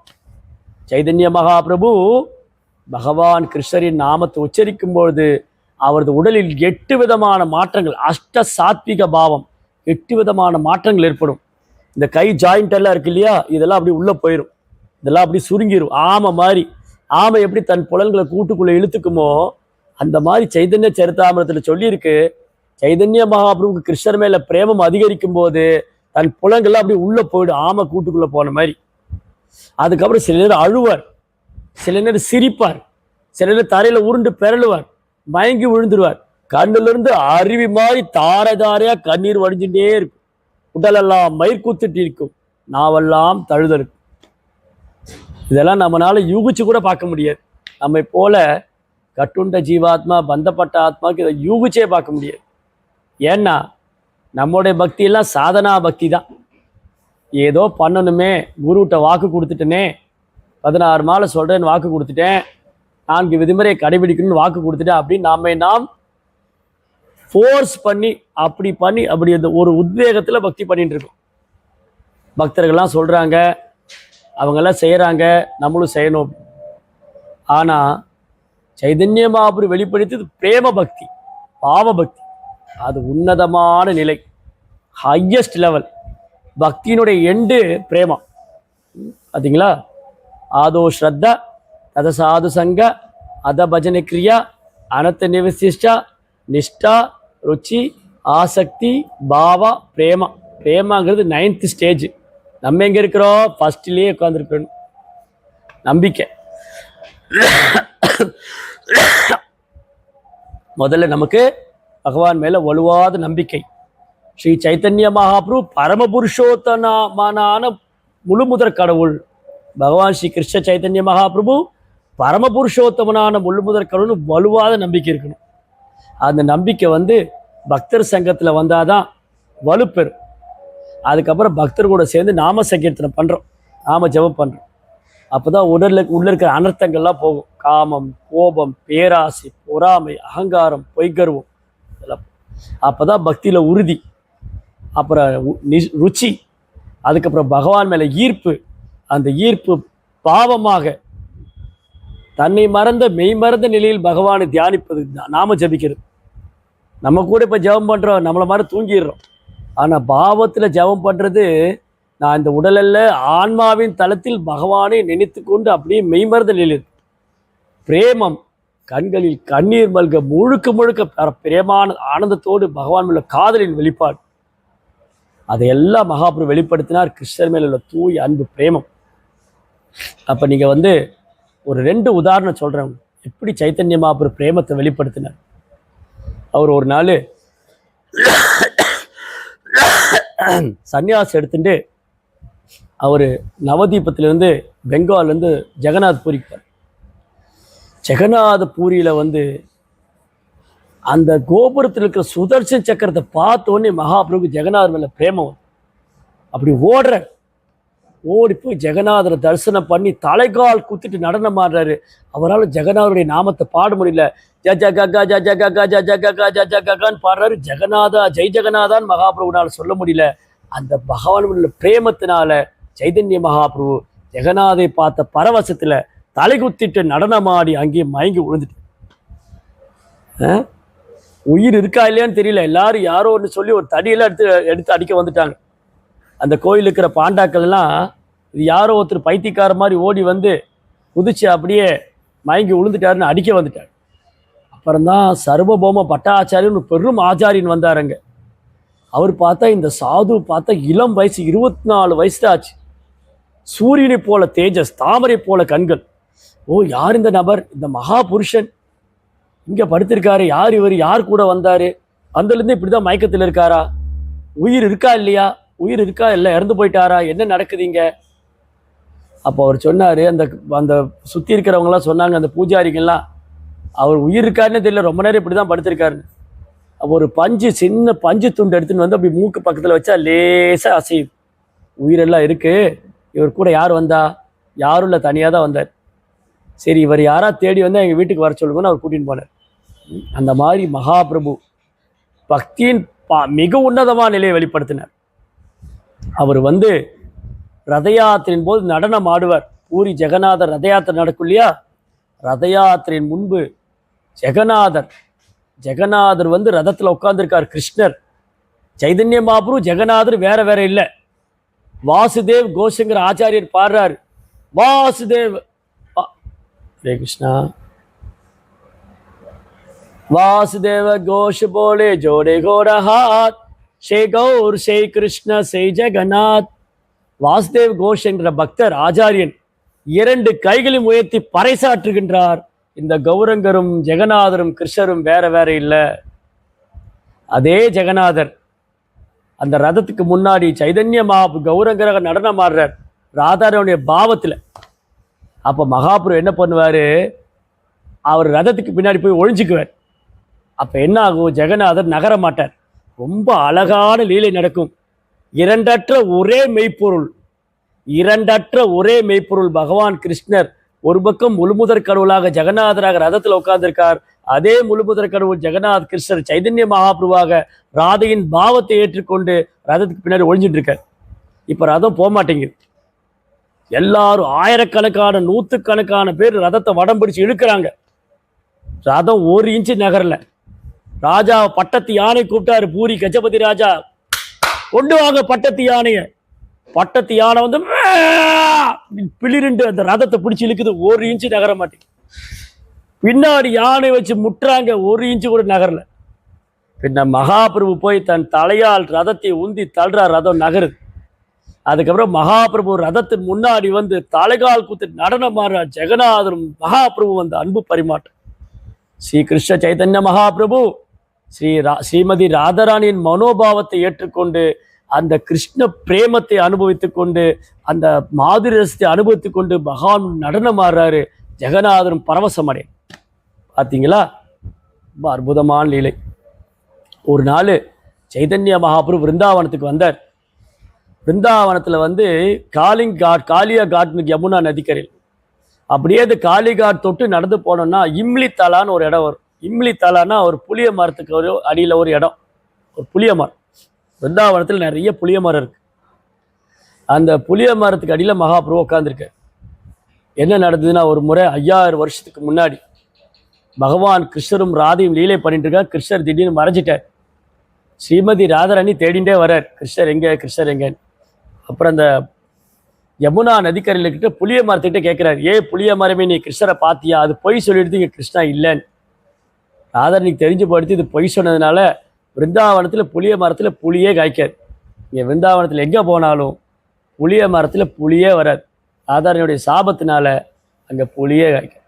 சைதன்ய மகாபிரபு பகவான் கிருஷ்ணரின் நாமத்தை உச்சரிக்கும் பொழுது அவரது உடலில் 8 விதமான மாற்றங்கள், அஷ்ட சாத்விக பாவம், 8 விதமான மாற்றங்கள் ஏற்படும். இந்த கை ஜாயிண்ட் எல்லாம் இருக்கு இல்லையா, இதெல்லாம் அப்படி உள்ள போயிடும், இதெல்லாம் அப்படி சுருங்கிடும். ஆமை மாதிரி, ஆமை எப்படி தன் புலன்களை கூட்டுக்குள்ள இழுத்துக்குமோ அந்த மாதிரி சைதன்ய சரிதாமிரத்தில் சொல்லியிருக்கு, சைதன்ய மகாபிரபுக்கு கிருஷ்ணர் மேல பிரேமம் அதிகரிக்கும் போது தன் புலங்கள்லாம் அப்படி உள்ள போயிடும், ஆமை கூட்டுக்குள்ள போன மாதிரி. அதுக்கப்புறம் சில நேரம் அழுவார், சில நேரம் சிரிப்பார், சில நேரம் தரையில உருண்டு பிறழுவார், மயங்கி விழுந்துருவார். கண்ணுல இருந்து அருவி மாதிரி தாரை தாரையா கண்ணீர் வடிஞ்சுட்டே இருக்கும். உடலெல்லாம் மயிர்கூத்துட்டு இருக்கும், நாவெல்லாம் தழுதலுக்கும். இதெல்லாம் நம்மளால யூகிச்சு கூட பார்க்க முடியாது. நம்மை போல கட்டுண்ட ஜீவாத்மா, பந்தப்பட்ட ஆத்மாவுக்கு இதை யூகிச்சே பார்க்க முடியாது. ஏன்னா நம்முடைய பக்தியெல்லாம் சாதனா பக்தி தான். ஏதோ பண்ணணுமே, குருகிட்ட வாக்கு கொடுத்துட்டேனே, 16 மாலை சொல்கிறேன்னு வாக்கு கொடுத்துட்டேன், 4 விதிமுறையை கடைபிடிக்கணும்னு வாக்கு கொடுத்துட்டேன் அப்படின்னு நாம் ஃபோர்ஸ் பண்ணி அப்படி அந்த ஒரு உத்வேகத்தில் பக்தி பண்ணிட்டு இருக்கோம். பக்தர்கள்லாம் சொல்கிறாங்க, அவங்கெல்லாம் செய்கிறாங்க, நம்மளும் செய்யணும். ஆனால் சைதன்ய மகாபிரபு வெளிப்படுத்தியது பிரேம பக்தி, பாவ பக்தி. அது உன்னதமான நிலை, ஹையஸ்ட் லெவல். பக்தியினுடைய எண்டு பிரேமா. பார்த்தீங்களா? ஆதோ ஸ்ரத்தா, தத சாது சங்க, அத பஜனை கிரியா, அனத்த நிவசிஷ்டா, நிஷ்டா, ருச்சி, ஆசக்தி, பாவா, பிரேமா. பிரேமாங்கிறது 9th stage. நம்ம எங்கே இருக்கிறோம்? ஃபர்ஸ்ட்லேயே உட்காந்துருக்கணும். நம்பிக்கை. முதல்ல நமக்கு பகவான் மேல வலுவாத நம்பிக்கை. ஸ்ரீ சைத்தன்ய மகாபிரபு பரமபுருஷோத்தமான முழுமுதற் கடவுள். பகவான் ஸ்ரீ கிருஷ்ண சைத்தன்ய மகாபிரபு பரமபுருஷோத்தமனான முழுமுதற் கடவுள்னு வலுவாத நம்பிக்கை இருக்கணும். அந்த நம்பிக்கை பக்தர் சங்கத்தில் வந்தாதான் வலுப்பெறும். அதுக்கப்புறம் பக்தர் கூட சேர்ந்து நாம சங்கீர்த்தனம் பண்ணுறோம், நாம ஜபம் பண்ணுறோம். அப்போ தான் உள்ள இருக்கிற அனர்த்தங்கள்லாம் போகும். காமம், கோபம், பேராசை, பொறாமை, அகங்காரம், பொய்கர்வம் இதெல்லாம். அப்போ தான் பக்தியில் உறுதி, அப்புறம் ருச்சி, அதுக்கப்புறம் பகவான் மேலே ஈர்ப்பு. அந்த ஈர்ப்பு பாவமாக தன்னை மறந்த மெய்மறந்த நிலையில் பகவானை தியானிப்பது, நாம ஜபிக்கிறது. நம்ம கூட இப்போ ஜபம் பண்ணுறோம், நம்மளை மாதிரி தூங்கிடுறோம். ஆனால் பாவத்தில் ஜபம் பண்ணுறது, நான் இந்த உடலல்ல ஆன்மாவின் தளத்தில் பகவானை நினைத்து கொண்டு அப்படியே மெய்மறந்த நிலையில். பிரேமம், கண்களில் கண்ணீர் மல்க முழுக்க முழுக்க பிரேமான ஆனந்தத்தோடு பகவான் உள்ள காதலின் வெளிப்பாடு. அதையெல்லாம் மகாபிரபு வெளிப்படுத்தினார். கிருஷ்ணர் மேல உள்ள தூய் அன்பு, பிரேமம். அப்போ நீங்கள் ஒரு 2 உதாரணம் சொல்கிறேன், எப்படி சைத்தன்ய மகாபிரபு பிரேமத்தை வெளிப்படுத்தினார். அவர் ஒரு நாள் சன்னியாசம் எடுத்துட்டு அவர் நவதீபத்திலேருந்து பெங்கால்லேருந்து ஜெகநாத் பூரிக்கு. ஜெகநாத பூரியில் அந்த கோபுரத்தில் இருக்கிற சுதர்சன் சக்கரத்தை பார்த்தோன்னே மகாபிரபு ஜெகநாதர் மேலே பிரேமம். அப்படி ஓடி போய் ஜெகநாதரை தரிசனம் பண்ணி தலைகால் குத்திட்டு நடனம் ஆடுறாரு. அவரால் ஜெகநாதருடைய நாமத்தை பாட முடியல. ஜ ஜகா ஜ ஜகா ஜ ஜகா ஜ ஜகான்னு பாடுறாரு. ஜெகநாதா, ஜெய் ஜெகநாதான்னு மகாபிரபுனால சொல்ல முடியல. அந்த பகவான் உள்ள பிரேமத்தினால சைதன்ய மகாபிரபு ஜெகநாதை பார்த்த பரவசத்தில் தலை குத்திட்டு நடனமாடி அங்கேயே மயங்கி விழுந்துட்டு. உயிர் இருக்கா இல்லையான்னு தெரியல. எல்லாரும் யாரோ ஒன்று சொல்லி ஒரு தடியெல்லாம் எடுத்து அடிக்க வந்துட்டாங்க. அந்த கோயில் இருக்கிற பாண்டாக்கள் எல்லாம், இது யாரோ ஒருத்தர் பைத்தியக்கார மாதிரி ஓடி குதிச்சு அப்படியே மயங்கி விழுந்துட்டாருன்னு அடிக்க வந்துட்டார். அப்புறம்தான் சர்வபௌம பட்டாச்சாரியன் ஒரு பெரும் ஆச்சாரியன் வந்தாருங்க. அவர் பார்த்தா, இந்த சாது பார்த்தா இளம் வயசு, 24 வயசு தான் ஆச்சு. சூரியனை போல தேஜஸ், தாமரை போல கண்கள். ஓ, யார் இந்த நபர்? இந்த மகா புருஷன் இங்கே படுத்திருக்காரு. யார் இவர்? யார் கூட வந்தார்? அந்தலேருந்து இப்படி தான் மயக்கத்தில் இருக்காரா? உயிர் இருக்கா இல்லையா? உயிர் இருக்கா இல்லை இறந்து போயிட்டாரா? என்ன நடக்குதுங்க? அப்போ அவர் சொன்னார், அந்த சுற்றி இருக்கிறவங்களாம் சொன்னாங்க, அந்த பூஜாரிகள்லாம், அவர் உயிர் இருக்காருன்னு தெரியல, ரொம்ப நேரம் இப்படி தான் படுத்திருக்காருன்னு. அப்போ ஒரு சின்ன பஞ்சு துண்டு எடுத்துன்னு அப்படி மூக்கு பக்கத்தில் வச்சா லேசாக அசையும். உயிரெல்லாம் இருக்குது. இவர் கூட யார் வந்தா? யாரும் இல்லை, தனியாக தான் வந்தார். சரி, இவர் யாரா தேடி வந்தால் எங்கள் வீட்டுக்கு வர சொல்லுங்கன்னு அவர் கூட்டின்னு போனார். அந்த மாதிரி மகாபிரபு பக்தியின் மிக உன்னதமான நிலையை வெளிப்படுத்தினார். அவர் ரத யாத்திரையின் போது நடனம் ஆடுவார். பூரி ஜெகநாதர் ரத யாத்திரை நடக்கும் இல்லையா? ரத யாத்திரையின் முன்பு ஜெகநாதர் ரதத்தில் உட்கார்ந்துருக்கார். கிருஷ்ணர், சைதன்ய மகாபிரபு, ஜெகநாதர் வேற வேற இல்லை. வாசுதேவ் கோஷங்கிற ஆச்சாரியர் பாடுறார், வாசுதேவ். ஹரே கிருஷ்ணா. वासुदेव घोष बोले जोड़े घोड़ा हाथ, शे गौर शे कृष्ण शे जगन्नाथ. வாசுதேவ் கோஷ் என்ற பக்தர் ஆச்சாரியன் 2 கைகளையும் உயர்த்தி பறைசாற்றுகின்றார். இந்த கௌரங்கரும் ஜெகநாதரும் கிருஷ்ணரும் வேற வேற இல்லை. அதே ஜெகநாதர் அந்த ரதத்துக்கு முன்னாடி சைதன்ய கௌரங்கராக நடனம் ஆடுறார் ராதாரனுடைய பாவத்தில். அப்போ மகாபுரு என்ன பண்ணுவார், அவர் ரதத்துக்கு பின்னாடி போய் ஒழிஞ்சுக்குவார். அப்போ என்ன ஆகும், ஜெகநாதர் நகர மாட்டார். ரொம்ப அழகான லீலை நடக்கும். இரண்டற்ற ஒரே மெய்ப்பொருள் பகவான் கிருஷ்ணர் ஒரு பக்கம் முழுமுதற் கடவுளாக ஜெகநாதராக ரதத்தில் உட்கார்ந்திருக்கார். அதே முழுமுதற் கடவுள் ஜெகநாத் கிருஷ்ணர் சைதன்ய மகாபிரபுவாக ராதையின் பாவத்தை ஏற்றுக்கொண்டு ரதத்துக்கு பின்னாடி ஒழிஞ்சிட்டு இருக்கார். இப்போ ரதம் போக மாட்டேங்குது. எல்லாரும் ஆயிரக்கணக்கான நூற்றுக்கணக்கான பேர் ரதத்தை வடம் பிடிச்சு இழுக்கிறாங்க. ரதம் 1 இன்ச்சு நகரல. ராஜா பட்டத்து யானை கூப்பிட்டாரு, பூரி கஜபதி ராஜா, கொண்டு வாங்க பட்டத்து யானைய. பட்டத்து யானை வந்து பிளிருண்டு அந்த ரதத்தை பிடிச்சி இழுக்குது. 1 இன்ச்சு நகர மாட்டேங்குது. பின்னாடி யானை வச்சு முட்டுறாங்க, 1 இன்ச்சு கூட நகரல. பின்ன மகாபிரபு போய் தன் தலையால் ரதத்தை உந்தி தள்ளுறார், ரதம் நகருது. அதுக்கப்புறம் மகாபிரபு ரதத்தின் முன்னாடி வந்து தலைகால் குத்து நடனம் ஆடுறார். ஜெகநாதரும் மகாபிரபு வந்து அன்பு பரிமாற்றம். ஸ்ரீ கிருஷ்ண சைதன்ய மகாபிரபு ஸ்ரீமதி ராதாராணியின் மனோபாவத்தை ஏற்றுக்கொண்டு அந்த கிருஷ்ண பிரேமத்தை அனுபவித்துக் கொண்டு அந்த மாதுரி ரசத்தை அனுபவித்துக் கொண்டு பகவான் நடனம் ஆடுறாரு. ஜெகநாதரும் பரவசம் அடைய. பார்த்தீங்களா, ரொம்ப அற்புதமான லீலை. ஒரு நாள் சைதன்ய மகாபிரபு விருந்தாவனத்துக்கு வந்தார். விருந்தாவனத்தில் வந்து காளியா காட் யமுனா நதிக்கரையில் அப்படியே அந்த காளிகாட் தொட்டு நடந்து போனோம்னா இம்லி தலான்னு ஒரு இடம் வரும். இம்லி தலான்னா ஒரு புளிய மரத்துக்கு ஒரு அடியில் ஒரு இடம், ஒரு புளிய மரம். விருந்தாவனத்தில் நிறைய புளிய மரம் இருக்கு. அந்த புளிய மரத்துக்கு அடியில் மகாபிரபு உட்காந்துருக்க. என்ன நடந்ததுன்னா, ஒரு முறை 5000 வருஷத்துக்கு முன்னாடி பகவான் கிருஷ்ணரும் ராதையும் லீலை பண்ணிட்டு இருக்கார். கிருஷ்ணர் திடீர்னு மறைஞ்சிட்டார். ஸ்ரீமதி ராதாராணி தேடிண்டே வர்றார், கிருஷ்ணர் எங்கன்னு. அப்புறம் அந்த யமுனா நதிக்கரையில் கிட்ட புளிய மரத்துக்கிட்ட கேட்குறாரு, புளிய மரமே நீ கிருஷ்ணரை பார்த்தியா? அது பொய் சொல்லிடுது, இங்கே கிருஷ்ணா இல்லைன்னு. ராதாராணிக்கு தெரிஞ்சு போயிடுத்து. இது பொய் சொன்னதுனால விருந்தாவனத்தில் புளிய மரத்தில் புளியே காய்க்காது. இங்கே விருந்தாவனத்தில் எங்கே போனாலும் புளிய மரத்தில் புளியே வராது. ராதாராணியுடைய சாபத்தினால அங்கே புளியே காய்க்காது.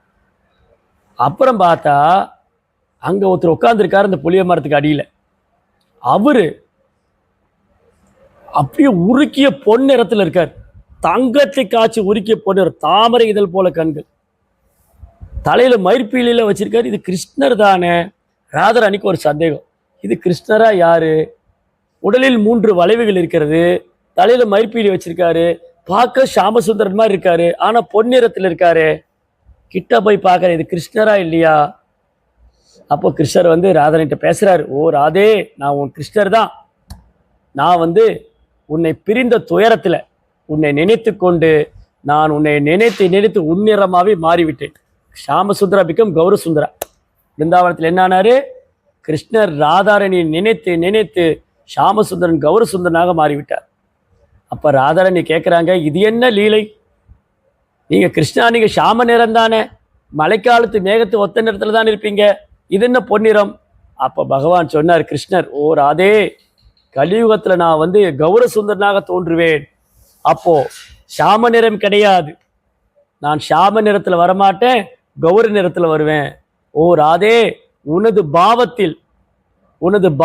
அப்புறம் பார்த்தா அங்கே ஒருத்தர் உட்காந்துருக்காரு அந்த புளிய மரத்துக்கு அடியில். அவரு அப்படியே உருக்கிய பொன் நிறத்தில் இருக்கார். தங்கத்தை காய்ச்சி உருக்கிய பொன் நிறம், தாமரை இதழ் போல கண்கள், தலையில மயிர்பீலியில வச்சிருக்காரு. இது கிருஷ்ணர் தானே? ராதாராணிக்கு ஒரு சந்தேகம், இது கிருஷ்ணரா யாரு? உடலில் 3 வளைவுகள் இருக்கிறது, தலையில மயிர்பீலி வச்சிருக்காரு, பார்க்க சாமசுந்தரன் மாதிரி இருக்காரு, ஆனா பொன்னிறத்தில் இருக்காரு. கிட்ட போய் பார்க்கற, இது கிருஷ்ணரா இல்லையா? அப்போ கிருஷ்ணர் வந்து ராதாராணிட்ட பேசுறாரு, ஓ ராதே, நான் உன் கிருஷ்ணர் தான். நான் வந்து உன்னை பிரிந்த துயரத்துல உன்னை நினைத்து கொண்டு நான் உன்னை நினைத்து உன்னிறமாவே மாறிவிட்டேன். ஷாமசுந்தரா பிகம் கௌரசுந்தரா. பிருந்தாவனத்தில் என்ன ஆனாரு? கிருஷ்ணர் ராதாராணியை நினைத்து ஷாமசுந்தரன் கௌரசுந்தரனாக மாறிவிட்டார். அப்ப ராதாராணி கேட்குறாங்க, இது என்ன லீலை? நீங்க கிருஷ்ணா, நீங்க ஷாம நிறம் தானே, மழைக்காலத்து மேகத்து ஒத்த நிறத்துல தான் இருப்பீங்க, இது என்ன பொன்னிறம்? அப்ப பகவான் சொன்னார், கிருஷ்ணர், ஓ ராதே, கலியுகத்துல நான் வந்து கௌரசுந்தரனாக தோன்றுவேன். அப்போ ஷாம நிறம் கிடையாது, நான் ஷாம நிறத்துல வரமாட்டேன், கௌர நிறத்துல வருவேன். ஓ ராதே, உனது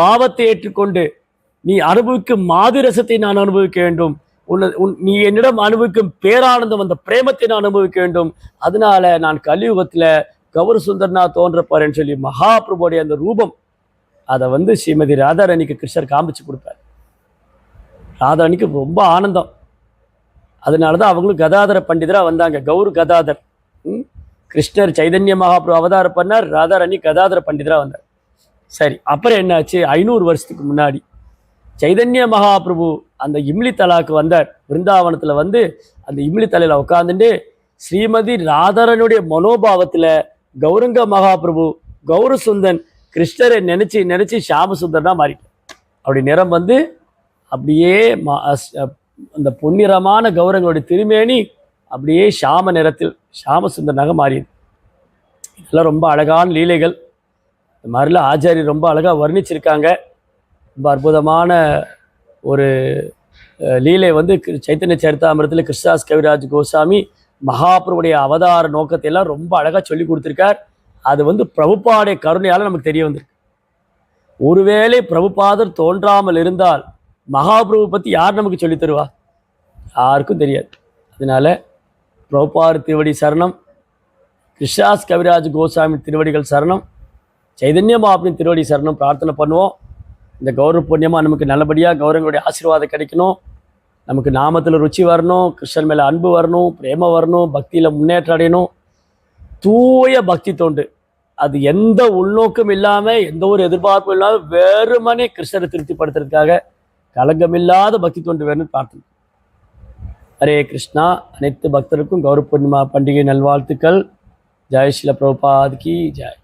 பாவத்தை ஏற்றுக்கொண்டு நீ அனுபவிக்கும் மாதுரசத்தை நான் அனுபவிக்க வேண்டும். நீ என்னிடம் அனுபவிக்கும் பேரானந்தம், அந்த பிரேமத்தை நான் அனுபவிக்க வேண்டும். அதனால நான் கலியுகத்துல கௌரசுந்தரனா தோன்றப்பாருன்னு சொல்லி மகாபிரபுடைய அந்த ரூபம் அதை வந்து ஸ்ரீமதி ராதாராணிக்கு கிருஷ்ணர் காமிச்சு கொடுப்பார். ராதாராணிக்கு ரொம்ப ஆனந்தம். அதனாலதான் அவங்களும் கதாதர பண்டிதரா வந்தாங்க. கௌர் கதாதர். கிருஷ்ணர் சைதன்ய மகாபிரபு அவதாரம் பண்ணார், ராதாராணி கதாதர பண்டிதரா வந்தார். சரி, அப்புறம் என்னாச்சு? 500 வருஷத்துக்கு முன்னாடி சைதன்ய மகாபிரபு அந்த இம்லி தலாக்கு வந்தார். பிருந்தாவனத்துல வந்து அந்த இம்லி தலையில உட்காந்துட்டு ஸ்ரீமதி ராதாரனுடைய மனோபாவத்துல கௌரங்க மகாபிரபு கௌரசுந்தன் கிருஷ்ணரை நினைச்சு ஷாமசுந்தரனா மாறிட்டார். அப்படி நிறம் வந்து அப்படியே அந்த பொன்னிறமான கௌரங்களுடைய திருமேனி அப்படியே ஷாம நிறத்தில் ஷாமசுந்தரனாக மாறியது. இதெல்லாம் ரொம்ப அழகான லீலைகள். இந்த மாதிரிலாம் ஆச்சாரியர் ரொம்ப அழகாக வர்ணிச்சிருக்காங்க. ரொம்ப அற்புதமான ஒரு லீலை வந்து சைத்தன்ய சரிதாமிரத்தில் கிருஷ்ணதாஸ் கவிராஜ் கோசாமி மகாபிரபுடைய அவதார நோக்கத்தை எல்லாம் ரொம்ப அழகாக சொல்லி கொடுத்துருக்கார். அது வந்து பிரபுபாடைய கருணையால் நமக்கு தெரிய வந்திருக்கு. ஒருவேளை பிரபுபாதர் தோன்றாமல் இருந்தால் மகாபிரபு பற்றி யார் நமக்கு சொல்லி தருவா? யாருக்கும் தெரியாது. அதனால பிரபுபாதர் திருவடி சரணம், கிருஷ்ணாஸ் கவிராஜ் கோசாமி திருவடிகள் சரணம், சைதன்ய மகாபிரபு திருவடி சரணம் பிரார்த்தனை பண்ணுவோம். இந்த கௌரவ புண்ணியமாக நமக்கு நல்லபடியாக கௌரவங்களுடைய ஆசீர்வாதம் கிடைக்கணும். நமக்கு நாமத்தில் ருச்சி வரணும், கிருஷ்ணன் மேலே அன்பு வரணும், பிரேம வரணும், பக்தியில் முன்னேற்றம் அடையணும். தூய பக்தி தொண்டு, அது எந்த உள்நோக்கம் இல்லாமல் எந்த ஒரு எதிர்பார்ப்பும் இல்லாமல் வெறுமனே கிருஷ்ணரை திருப்திப்படுத்துறதுக்காக கலங்கமில்லாத பக்தி தொண்டு வேணும்னு பிரார்த்தனை. ஹரே கிருஷ்ணா. அனைத்து பக்தருக்கும் கௌரவ பூர்ணிமா பண்டிகை நல்வாழ்த்துக்கள். ஜெய் ஸ்ரீல பிரபுபாத் கி ஜெய்.